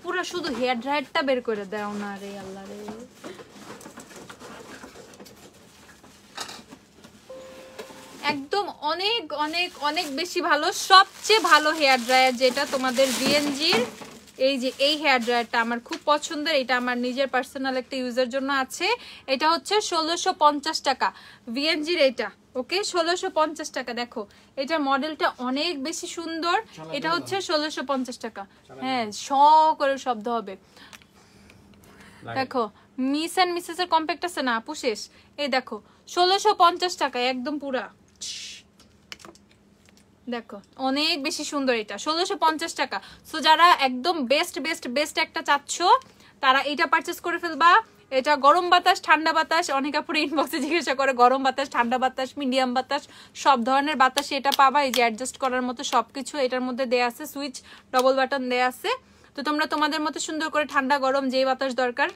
পুরো শুধু হেয়ার ড্রায়ারটা বের করে দাও না রে আল্লাহ রে। একদম অনেক অনেক অনেক বেশি ভালো, সবচেয়ে ভালো হেয়ার ড্রায়ার যেটা তোমাদের ভিএনজির। এই যে এই হেয়ার ড্রায়ারটা আমার খুব পছন্দের, এটা আমার নিজের পার্সোনাল একটা ইউজের জন্য আছে। এটা হচ্ছে 1650 টাকা ভিএনজির। এটা ওকে 1650 টাকা। দেখো এটার মডেলটা অনেক বেশি সুন্দর, এটা হচ্ছে 1650 টাকা। হ্যাঁ শ করে শব্দ হবে। দেখো মিস এন্ড মিসেস এর কম্প্যাক্ট আছে না আপু শেষ। এই দেখো 1650 টাকা একদম পুরা। দেখো অনেক বেশি সুন্দর, এটা 1650 টাকা। সো যারা একদম বেস্ট বেস্ট বেস্ট একটা চাচ্ছ তারা এটা পারচেজ করে ফেলবা। এটা গরম বাতাস ঠান্ডা বাতাস, অনেক আপুর ইনবক্সে জিজ্ঞাসা করে গরম বাতাস ঠান্ডা বাতাস মিডিয়াম বাতাস সব ধরনের বাতাস এটা পাবা। এই যে অ্যাডজাস্ট করার মতো সবকিছু এটার মধ্যে দেয়া আছে, সুইচ ডবল বাটন দেয়া আছে। তো তোমরা তোমাদের মতো সুন্দর করে ঠান্ডা গরম যেই বাতাস দরকার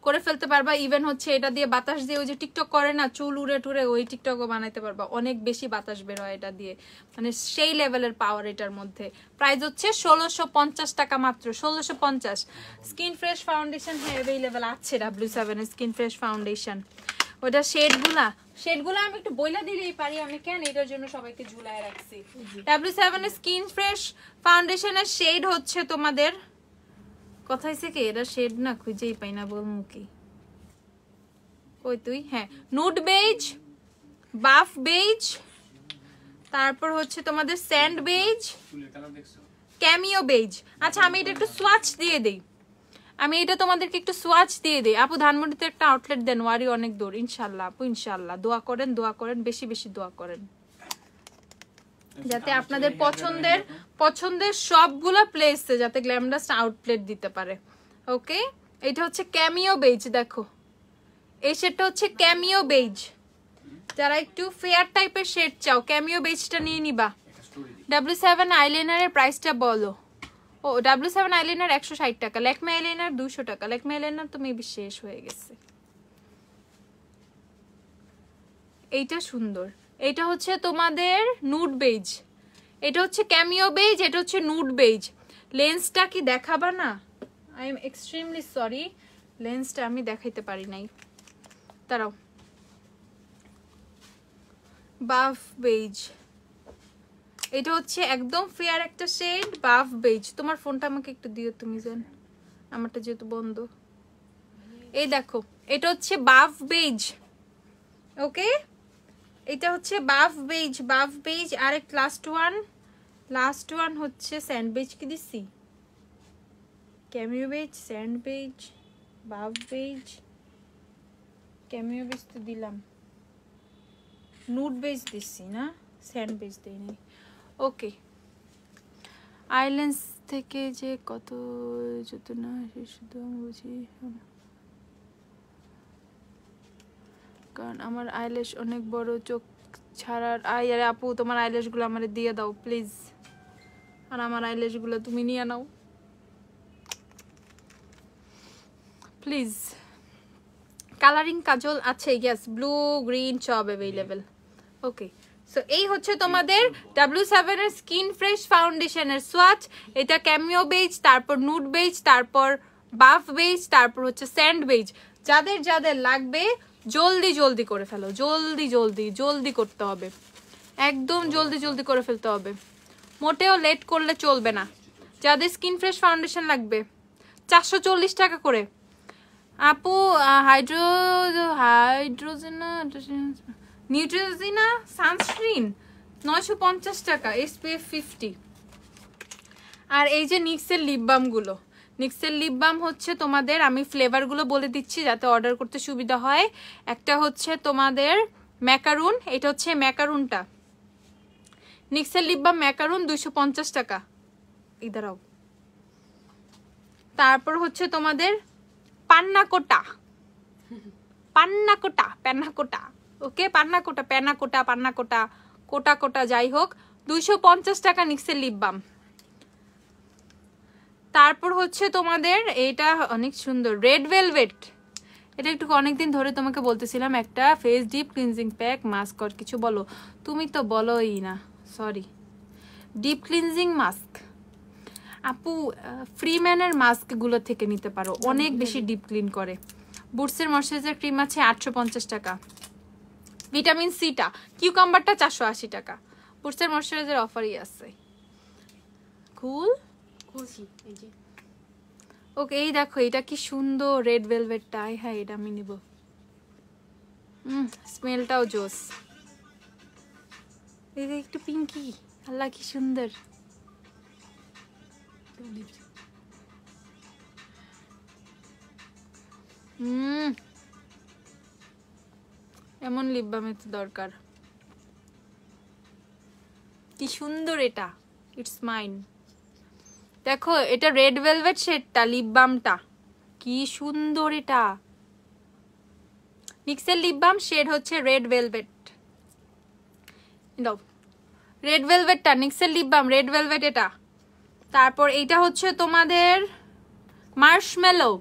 করে ফেলতে পারবা। ইভেন হচ্ছে এটা দিয়ে বাতাস দিয়ে ওই যে টিকটক করে না চুল উড়ে টুরে, ওই টিকটকও বানাইতে পারবা। অনেক বেশি বাতাস বের হয় এটা দিয়ে, মানে সেই লেভেলের পাওয়ার এটার মধ্যে। প্রাইস হচ্ছে 1650 টাকা মাত্র, 1650। স্কিন ফ্রেশ ফাউন্ডেশন হ্যাঁ অ্যাভেলেবেল আছে W7 এর স্কিন ফ্রেশ ফাউন্ডেশন। ওটা শেডগুলা আমি একটু বইলা দিলেই পারি, আমি কেন এটার জন্য সবাইকে ঝুলায় রাখছি। W7 এর স্কিন ফ্রেশ ফাউন্ডেশনের শেড হচ্ছে তোমাদের কথা হয়েছে কি এটা শেড না খুঁজেই পাই না, বলমু কি কই তুই। হ্যাঁ নুড বেজ, বাফ বেজ, তারপর হচ্ছে তোমাদের স্যান্ড বেজ, ক্যামিও বেজ। আচ্ছা আমি এটা একটু সোয়াচ দিয়ে দেই, আমি এটা তোমাদেরকে একটু সোয়াচ দিয়ে দেই। আপু ধানমন্ডিতে একটা আউটলেট দেন, ওয়ারি অনেক দূর। ইনশাল্লাহ আপু ইনশাল্লাহ, দোয়া করেন বেশি বেশি দোয়া করেন যাতে আপনাদের পছন্দের সবগুলা প্লেসে যাতে গ্ল্যামডাস্ট আউটলেট দিতে পারে। ওকে এটা হচ্ছে ক্যামিও বেজ। দেখো এই শেডটা হচ্ছে ক্যামিও বেজ, যারা একটু ফেয়ার টাইপের শেড চাও ক্যামিও বেজটা নিয়ে নিবা। W7 আইলাইনারের প্রাইসটা বলো। ও W7 আইলাইনার 160 টাকা, ল্যাকমে আইলাইনার 200 টাকা। ল্যাকমে আইলাইনার তো মেবি শেষ হয়ে গেছে। এইটা সুন্দর, এটা হচ্ছে তোমাদের নুড বেজ, এটা হচ্ছে ক্যামিও বেজ, এটা হচ্ছে নুড বেজ। লেন্সটা কি দেখাবা না? আই এম এক্সট্রিমলি সরি, লেন্সটা আমি দেখাইতে পারি নাই, দাঁড়াও। বাফ বেজ, এটা হচ্ছে একদম ফেয়ার একটা শেড বাফ বেজ। তোমার ফোনটা আমাকে একটু দিও তুমি, জান আমারটা যেহেতু বন্ধ। এই দেখো এটা হচ্ছে বাফ বেজ। ওকে এটা হচ্ছে বাফ বেজ। আর এক লাস্ট ওয়ান হচ্ছে স্যান্ড বেজ। কি দিছি? Cameo beige, sand beige, buff beige, cameo beige তো দিলাম, নুড বেজ দিছি না, স্যান্ড বেজ দেই নাই। ওকে আইল্যান্ডস থেকে যে কত যত না সে শুধু বুঝি, কারণ আমার আইল্যাশ অনেক বড়, চোখ ছাড়ার। আরে আপু তোমার আইল্যাশ গুলো আমারে দিয়ে দাও প্লিজ, আর আমার আইল্যাশ গুলো তুমি নিয়ে নাও প্লিজ। কালারিং কাজল আছে, ইয়েস ব্লু গ্রিন সব অ্যাভেলেবেল। ওকে সো এই হচ্ছে তোমাদের W7 এর স্কিন ফ্রেশ ফাউন্ডেশনের সোয়াচ। এটা ক্যামিও বেজ, তারপর নুড বেজ, তারপর বাফ বেজ, তারপর হচ্ছে স্যান্ড বেজ। যাদের যাদের লাগবে জলদি করে ফেলো, জলদি করতে হবে, একদম জলদি করে ফেলতে হবে, মোটেও লেট করলে চলবে না। যাদের স্কিন ফ্রেশ ফাউন্ডেশন লাগবে 440 টাকা করে। আপু নিউট্রিজিনা সানস্ক্রিন 950 টাকা, SPF 50। আর এই যে নিক্সের লিপ বামগুলো, নিক্সের লিপ বাম হচ্ছে তোমাদের, আমি ফ্লেভারগুলো বলে দিচ্ছি যাতে অর্ডার করতে সুবিধা হয়। একটা হচ্ছে তোমাদের ম্যাকারুন, এটা হচ্ছে ম্যাকারুনটা, নিক্সের লিপ বাম ম্যাকারুন 250 টাকা ইদারাও। তারপর হচ্ছে তোমাদের পান্নাকোটা, ওকে পান্নাকোটা যাই হোক 250 টাকা নিক্সের লিপ বাম। তারপর হচ্ছে তোমাদের এটা অনেক সুন্দর রেড ভেলভেট, এটা একটু অনেকদিন ধরে তোমাকে বলতেছিলাম একটা face deep cleansing pack mask আর কিছু বলো, তুমি তো বলোই না, সরি। ডিপ ক্লিনজিং মাস্ক আপু ফ্রিম্যানের মাস্কগুলো থেকে নিতে পারো, অনেক বেশি ডিপ ক্লিন করে। বুটসের ময়শ্চারাইজার ক্রিম আছে 850 টাকা। ভিটামিন সিটা কিউকাম্বারটা 480 টাকা। বুটসের ময়শ্চারাইজার অফারই আছে। কুল ওকে এই দেখো এটা কি সুন্দর রেড ভেলভেটটা, হ্যাঁ এটা আমি নিব, স্মেলটাও জোস। এই যে একটু পিঙ্কি, আল্লাহ কি সুন্দর। এমন লিপ বাম তো দরকার। কি সুন্দর এটা, ইটস মাইন। দেখো এটা রেড ভেলভেট শেডটা, লিপ বামটা কি সুন্দর। এটা নিক্সের লিপ বাম শেড হচ্ছে রেড ভেলভেট। দাও রেড ভেলভেটটা, নিক্সের লিপ বাম রেড ভেলভেট এটা। তারপর এইটা হচ্ছে তোমাদের মার্শমেলো,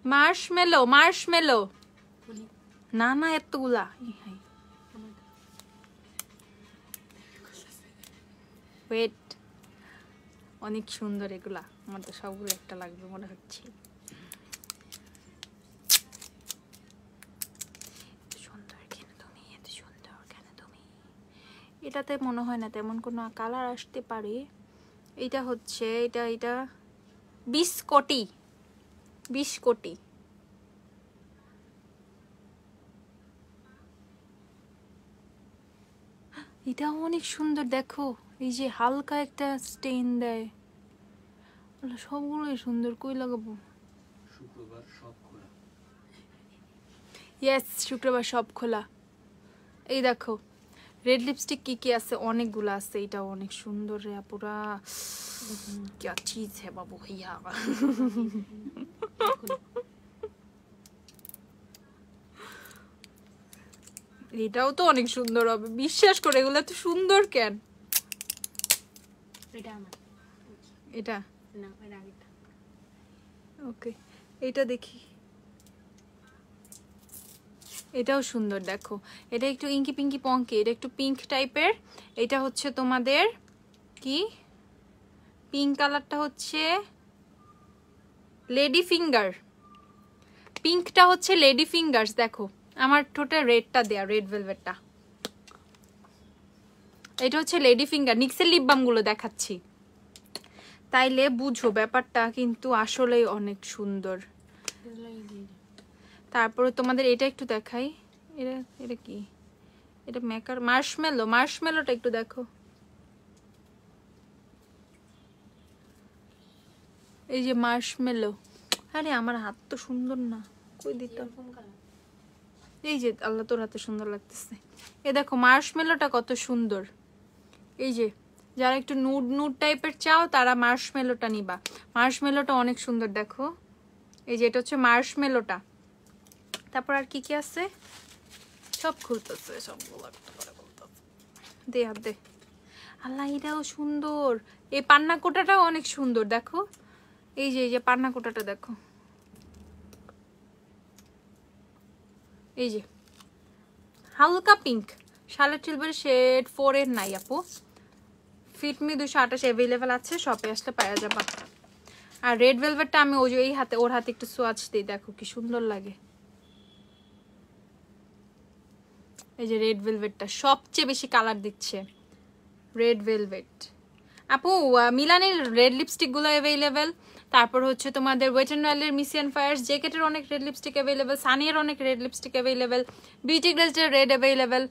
মার্শমেলো মার্শমেলো। না না এতগুলা, ওয়েট, অনেক সুন্দর এগুলা। আমার তো সবগুলো একটা লাগবে মনে হচ্ছে। এটাতে মনে হয় না তেমন কোনো কালার আসতে পারে। এটা হচ্ছে এটা 20 কোটি, 20 কোটি। এটা অনেক সুন্দর। দেখো এই যে হালকা একটা স্টেইন দেয়, সবগুলোই সুন্দর। কই লাগাবো? শুক্রবার সব খোলা। ইয়েস, শুক্রবার সব খোলা। এই দেখো রেড লিপস্টিক কি কি আছে, অনেকগুলো আছে। এটা অনেক সুন্দর রে পুরা, क्या चीज है बाबू भैया। এটাও তো অনেক সুন্দর হবে, বিশ্বাস করে। এগুলো তো সুন্দর কেন? এটা আমার, এটা না এর আগেটা। ওকে, এটা দেখি। এটাও সুন্দর। দেখো এটা একটু ইঙ্কি পিঙ্কি পঙ্কি, এটা একটু পিঙ্ক টাইপের। এটা হচ্ছে তোমাদের কি পিঙ্ক কালারটা হচ্ছে লেডি ফিঙ্গার, পিঙ্কটা হচ্ছে লেডি ফিঙ্গার্স। দেখো আমার ঠোঁটে রেডটা দেয়া, রেড ভেলভেটটা। এটা হচ্ছে লেডি ফিঙ্গার। নিক্সের লিপ বাম গুলো দেখাচ্ছি তাইলে বুঝো ব্যাপারটা, কিন্তু আসলেই অনেক সুন্দর। তারপরে তোমাদের এটা একটু দেখাই। এটা এটা কি? এটা মেকার মার্শমেলো, মার্শমেলোটা একটু দেখো। এই যে মার্শমেলো। আরে আমার হাত তো সুন্দর না, কই দিতাম। এই যে আল্লাহ তোর হাতে সুন্দর লাগতেছে। এ দেখো মার্শমেলোটা কত সুন্দর। এই যে যারা একটু নুড নুড টাইপের চাও তারা মার্শমেলোটা নিবা। মার্শমেলোটা অনেক সুন্দর। দেখো এই যে এটা হচ্ছে মার্শমেলোটা। তারপর আর কি কি আছে সব খুলতেছে, সবগুলো দে হাত দে। আল্লাহ এটাও সুন্দর। এই পান্না কোটাটাও অনেক সুন্দর। দেখো এই যে পান্না কোটাটা দেখো, এই যে হালকা পিঙ্ক, শার্লেট সিলভার শেড 4 এর নাই আপু। ফিটমি 228 অ্যাভেলেবেল আছে, শপে আসলে পাওয়া যাবে। আর রেড ভেলভেটটা আমি ওই যে এই হাতে, ওর হাতে একটু সোয়াচ দিই। দেখো কি সুন্দর লাগে। এই যে রেড ভেলভেটটা সবচেয়ে বেশি কালার দিচ্ছে, রেড ভেলভেট। আপু মিলানের রেড লিপস্টিক গুলো অ্যাভেলেবেল। তারপর হচ্ছে তোমাদের ওয়েট এন্ড ওয়াইল্ডের মিসিয়ান ফায়ার্স জ্যাকেটের অনেক রেড লিপস্টিক অ্যাভেলেবেল, সানিয়ার অনেক রেড লিপস্টিক অ্যাভেলেবেল, বিউটি গ্লেজের রেড অ্যাভেলেবেল।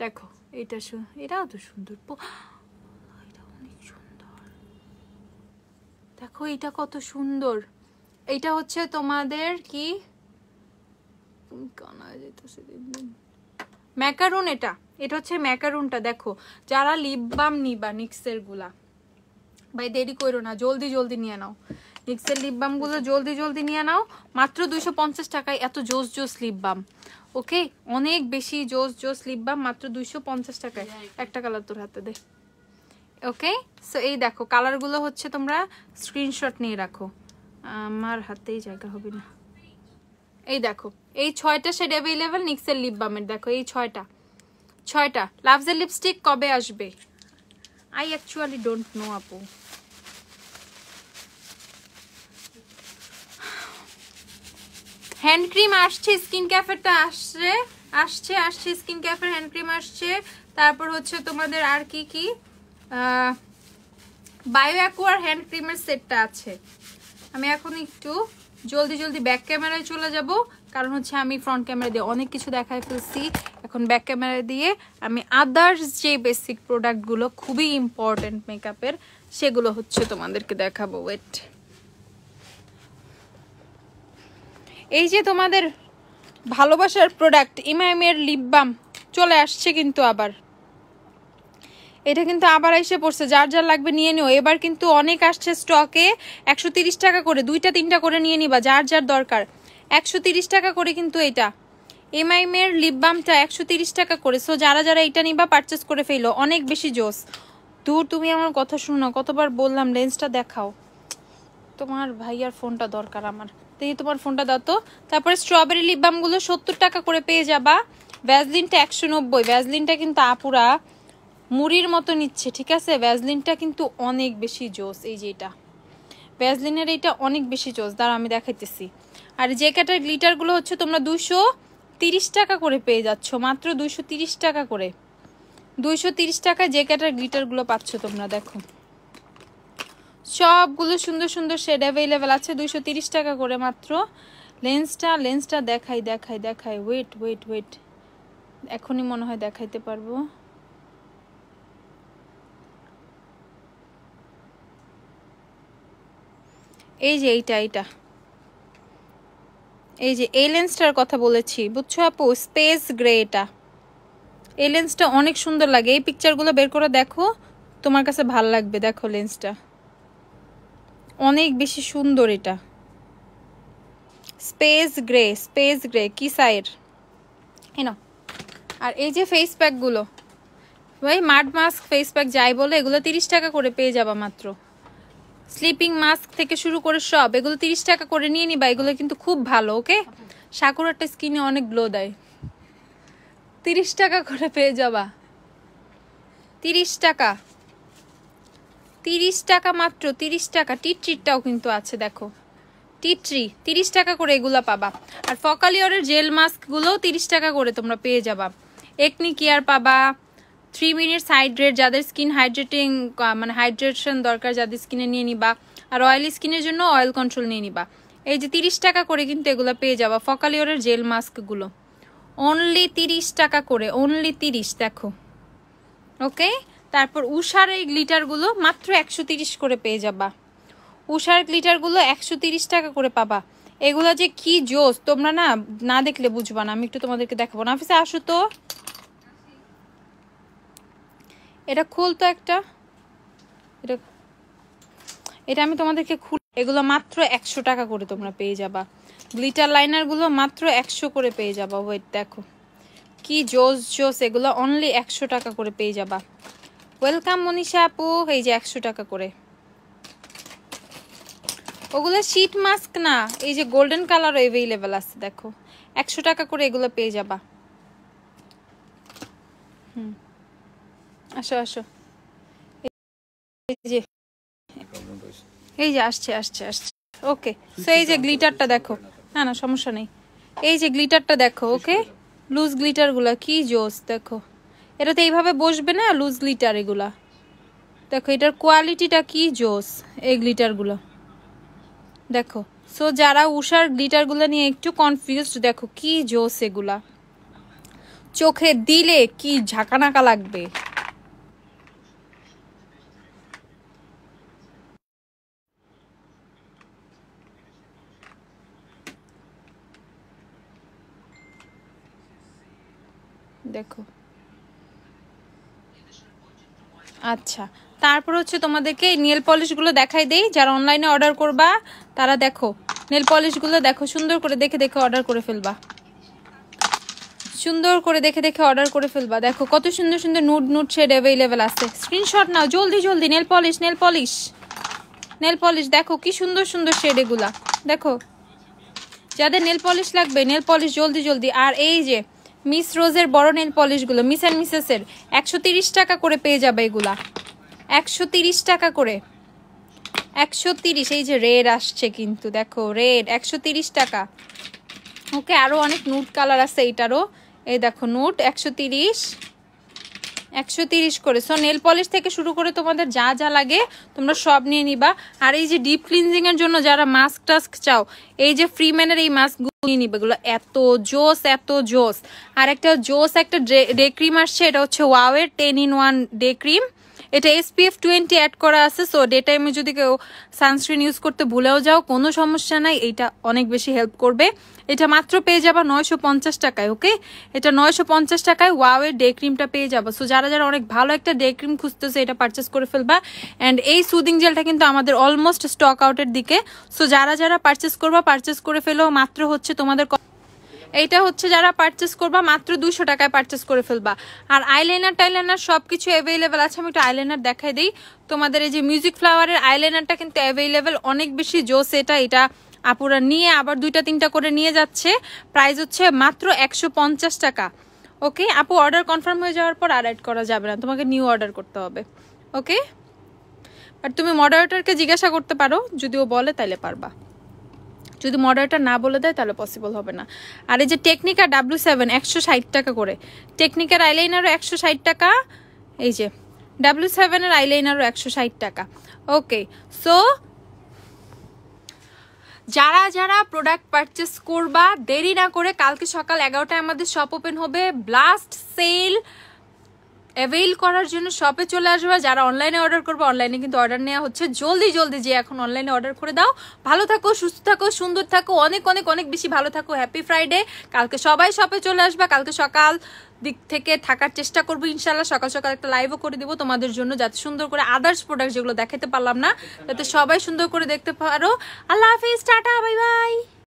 দেখো এটা এটাও তো সুন্দর, এটা অনেক সুন্দর। দেখো এটা কত সুন্দর। এইটা হচ্ছে তোমাদের কি কানা যেতেছে ম্যাকারুন। এটা হচ্ছে ম্যাকারুনটা। দেখো যারা লিপ বাম নিবা নিক্সের গুলা, ভাই দেরি করো না, জলদি জলদি নিয়ে নাও। নিক্সের লিপ বাম গুলো জলদি জলদি নিয়ে নাও, মাত্র 250 টাকায় এত জোস জোস লিপ বাম। ওকে, অনেক বেশি জোস জোস লিপ বাম, মাত্র 250 টাকায়। একটা কালার তোর হাতে দে। ওকে, সো এই দেখো কালার গুলো হচ্ছে, তোমরা স্ক্রিনশট নিয়ে রাখো, আমার হাতেই জায়গা হবে না। এই দেখো এই 6টা শেড অ্যাভেলেবেল নিক্সের লিপ বামের। দেখো এই 6টা। লাভসের লিপস্টিক কবে আসবে? আই অ্যাকচুয়ালি ডোন্ট নো আপু। হ্যান্ড ক্রিম আসছে, স্কিন ক্যাফেরটা আসছে স্কিন ক্যাফের হ্যান্ড ক্রিম আসছে। তারপর হচ্ছে তোমাদের আর কি কি বায়ো অ্যাকোয়ার হ্যান্ড ক্রিমের সেটটা আছে। আমি এখন একটু জলদি জলদি ব্যাক ক্যামেরায় চলে যাব, কারণ হচ্ছে আমি ফ্রন্ট ক্যামেরা দিয়ে অনেক কিছু দেখাই ফেলছি। এখন এখন ব্যাক ক্যামেরা দিয়ে আমি আদার্স যে বেসিক প্রোডাক্টগুলো খুবই ইম্পর্টেন্ট মেকআপের সেগুলো হচ্ছে তোমাদেরকে দেখাবো। ওয়েট, এই যে তোমাদের ভালোবাসার প্রোডাক্ট ইমামের লিপ বাম চলে আসছে কিন্তু আবার, এটা কিন্তু আবার এসে পড়ছে, যার যার লাগবে নিয়ে নিও। এবার কিন্তু অনেক আসছে স্টকে, 130 টাকা করে, 2টা 3টা করে নিয়ে নিবা যার যার দরকার। 130 টাকা করে কিন্তু এটা এমআইএমের লিপ বামটা 130 টাকা করে। সো যারা যারা এটা নিবা পারচেস করে ফেলো, অনেক বেশি জোস। দূর, তুমি আমার কথা শুনো, কতবার বললাম লেন্সটা দেখাও। তোমার ভাইয়ার ফোনটা দরকার আমার, তাই তোমার ফোনটা দাও তো। তারপরে স্ট্রবেরি লিপ বামগুলো 70 টাকা করে পেয়ে যাবা। ভ্যাসলিনটা 190, ভ্যাসলিনটা কিন্তু আপুরা মুড়ির মতো নিচ্ছে, ঠিক আছে। ভ্যাসলিনটা কিন্তু অনেক বেশি জোস, এই যে এটা ভ্যাসলিনের এইটা অনেক বেশি জোস, দাঁড়া আমি দেখাইতেছি। আর যে ক্যাটার গ্লিটারগুলো হচ্ছে তোমরা 230 টাকা করে পেয়ে যাচ্ছ, মাত্র 230 টাকা করে। 230 টাকায় যে ক্যাটার গ্লিটারগুলো পাচ্ছ তোমরা, দেখো সবগুলো সুন্দর সুন্দর শেড অ্যাভেলেবেল আছে 230 টাকা করে মাত্র। লেন্সটা দেখাই, ওয়েট এখনই মনে হয় দেখাইতে পারবো। এই যে এইটা এই যে এই লেন্সটার কথা বলেছি, বুঝছো আপু, স্পেস গ্রে। এটা এই লেন্সটা অনেক সুন্দর লাগে, এই পিকচারগুলো বের করে দেখো, তোমার কাছে ভালো লাগবে। দেখো লেন্সটা অনেক বেশি সুন্দর, এটা স্পেস গ্রে কি সাইড না। আর এই যে ফেস প্যাকগুলো, ভাই মাড মাস্ক ফেস প্যাক যাই বলে, এগুলো 30 টাকা করে পেয়ে যাবা মাত্র। স্লিপিং মাস্ক থেকে শুরু করে সব এগুলো 30 টাকা করে নিয়ে নিবা, এগুলো কিন্তু খুব ভালো। ওকে, সাকুরাটা স্কিনে অনেক গ্লো দেয়, 30 টাকা করে পেয়ে যাবা। 30 টাকা মাত্র, 30 টাকা। টিট্রিটাও কিন্তু আছে, দেখো টিট্রি 30 টাকা করে এগুলা পাবা। আর ফকালিওরের জেল মাস্কগুলো 30 টাকা করে তোমরা পেয়ে যাবা। একনি কেয়ার পাবা, 3 মিনিটস হাইড্রেট, যাদের স্কিন হাইড্রেটিং মানে হাইড্রেশন দরকার যাদের স্কিনে নিয়ে নিবা। আর অয়েলি স্কিনের জন্য অয়েল কন্ট্রোল নিয়ে নিবা। এই যে 30 টাকা করে কিন্তু এগুলো পেয়ে যাবা ফকালিওরের জেল মাস্কগুলো, অনলি 30 টাকা করে, অনলি 30। দেখো ওকে। তারপর উষার এই গ্লিটারগুলো মাত্র 130 করে পেয়ে যাবা। উষার গ্লিটারগুলো 130 টাকা করে পাবা। এগুলো যে কি জোস, তোমরা না দেখলে বুঝবা না। আমি একটু তোমাদেরকে দেখাবো। নাফিসা আসো তো, এটা খুলতো একটা, এটা আমি তোমাদেরকে এগুলো মাত্র 100 টাকা করে তোমরা পেয়ে যাবা। গ্লিটার লাইনার গুলো মাত্র 100 করে পেয়ে যাবা। ওয়েট, দেখো কি জোস এগুলো, অনলি 100 টাকা করে পেয়ে যাবা। ওয়েলকাম মনীষা আপু। এই যে 100 টাকা করে। ওগুলো শীট মাস্ক না, এই যে গোল্ডেন কালার অ্যাভেলেবেল আছে, দেখো 100 টাকা করে এগুলো পেয়ে যাবা। আসো এই যে আসছে। ওকে, সো এই যে গ্লিটারটা দেখো, না সমস্যা নেই। এই যে গ্লিটারটা দেখো, ওকে, লুজ গ্লিটার গুলা কি জোস। দেখো এটাতে এইভাবে বসবে না, লুজ গ্লিটার এগুলা। দেখো এটার কোয়ালিটিটা কি জোস, এই গ্লিটার গুলো দেখো। সো যারা উষার গ্লিটার গুলো নিয়ে একটু কনফিউজড, দেখো কি জোস এগুলা, চোখে দিলে কি ঝাঁকানাকা লাগবে। দেখো আচ্ছা, তারপর হচ্ছে তোমাদেরকে নেল পলিশ গুলো দেখাই দেই। যারা অনলাইনে অর্ডার করবা তারা দেখো নেল পলিশ গুলো দেখো, সুন্দর করে দেখে অর্ডার করে ফেলবা। সুন্দর করে দেখে অর্ডার করে ফেলবা। দেখো কত সুন্দর সুন্দর নুড শেড অ্যাভেলেবেল আছে। স্ক্রিনশট নাও জলদি। নেল পলিশ দেখো কি সুন্দর সুন্দর শেড এগুলা। দেখো যাদের নেল পলিশ লাগবে, নেল পলিশ জলদি। আর এই যে মিস রোজের বড় নেল পলিশ গুলো, মিস অ্যান্ড মিসেসের 130 টাকা করে পেয়ে যাবে এগুলা, 130 টাকা করে, 130। এই যে রেড আসছে কিন্তু, দেখো রেড 130 টাকা। ওকে, আরো অনেক নুড কালার আছে এইটারও, এই দেখো নুড 130 করে। সো নেল পলিশ থেকে শুরু করে তোমাদের যা যা লাগে তোমরা সব নিয়ে নিবা। আর এই যে ডিপ ক্লিনজিং এর জন্য যারা মাস্ক টাস্ক চাও, এই যে ফ্রিম্যানের এই মাস্ক নিবে এগুলো, এত জোস এত জোস। আর একটা জোস একটা ডে ক্রিম আসছে, এটা হচ্ছে ওয়াওয়ের 10-in-1 ডে ক্রিম। এটা SPF 20 অ্যাড করা আছে, সো ডে টাইমে যদি কেউ সানস্ক্রিন ইউজ করতে ভুলেও যাও কোনো সমস্যা নাই, এইটা অনেক বেশি হেল্প করবে। এটা মাত্র পেয়ে যাবা 950 টাকায়। ওকে, এটা 950 টাকায় ওয়াওয়ের ডে ক্রিমটা পেয়ে যাবো। সো যারা যারা অনেক ভালো একটা ডে ক্রিম খুঁজতেছে এটা পারচেস করে ফেলবা। অ্যান্ড এই সুদিং জেলটা কিন্তু আমাদের অলমোস্ট স্টক আউটের দিকে। সো যারা যারা পারচেস করবা পারচেস করে ফেলো। মাত্র হচ্ছে তোমাদের এইটা হচ্ছে যারা পারচেস করবা মাত্র 200 টাকায় পারচেস করে ফেলবা। আর আইলাইনার টাইলাইনার সবকিছু অ্যাভেলেবেল আছে। আমি একটু আইলাইনার দেখাই দিই তোমাদের। এই যে মিউজিক ফ্লাওয়ারের আইলাইনারটা কিন্তু অ্যাভেলেবেল, অনেক বেশি জোস। এটা আপুরা নিয়ে আবার 2টা-3টা করে নিয়ে যাচ্ছে। প্রাইস হচ্ছে মাত্র 150 টাকা। ওকে আপু, অর্ডার কনফার্ম হয়ে যাওয়ার পর আর অ্যাড করা যাবে না, তোমাকে নিউ অর্ডার করতে হবে। ওকে, বাট তুমি মডারেটরকে জিজ্ঞাসা করতে পারো, যদি ও বলে তাইলে পারবা, যদি মডারেটর না বলে দেয় তাহলে পসিবল হবে না। আর এই যে টেকনিকা W7 160 টাকা করে, টেকনিকার আইলাইনারও 160 টাকা, এই যে W7 এর আইলাইনারও 160 টাকা। ওকে, সো যারা যারা প্রোডাক্ট পারচেস করবা দেরি না করে কালকে সকাল 11টায় আমাদের শপ ওপেন হবে। ব্লাস্ট সেল অ্যাভেইল করার জন্য শপে চলে আসবে। যারা অনলাইনে অর্ডার করবে, অনলাইনে কিন্তু অর্ডার নেওয়া হচ্ছে, জলদি জলদি যে এখন অনলাইনে অর্ডার করে দাও। ভালো থাকো, সুস্থ থাকো, সুন্দর থাকো, অনেক অনেক অনেক বেশি ভালো থাকো। Happy Friday. কালকে সবাই শপে চলে আসবে। কালকে সকাল দিক থেকে থাকার চেষ্টা করবো ইনশাল্লাহ। সকাল সকাল একটা লাইভও করে দিব তোমাদের জন্য, যাতে সুন্দর করে আদার্স প্রোডাক্ট যেগুলো দেখাতে পারলাম না, যাতে সবাই সুন্দর করে দেখতে পারো। আল্লাহ হাফিজ, টাটা, বাই বাই।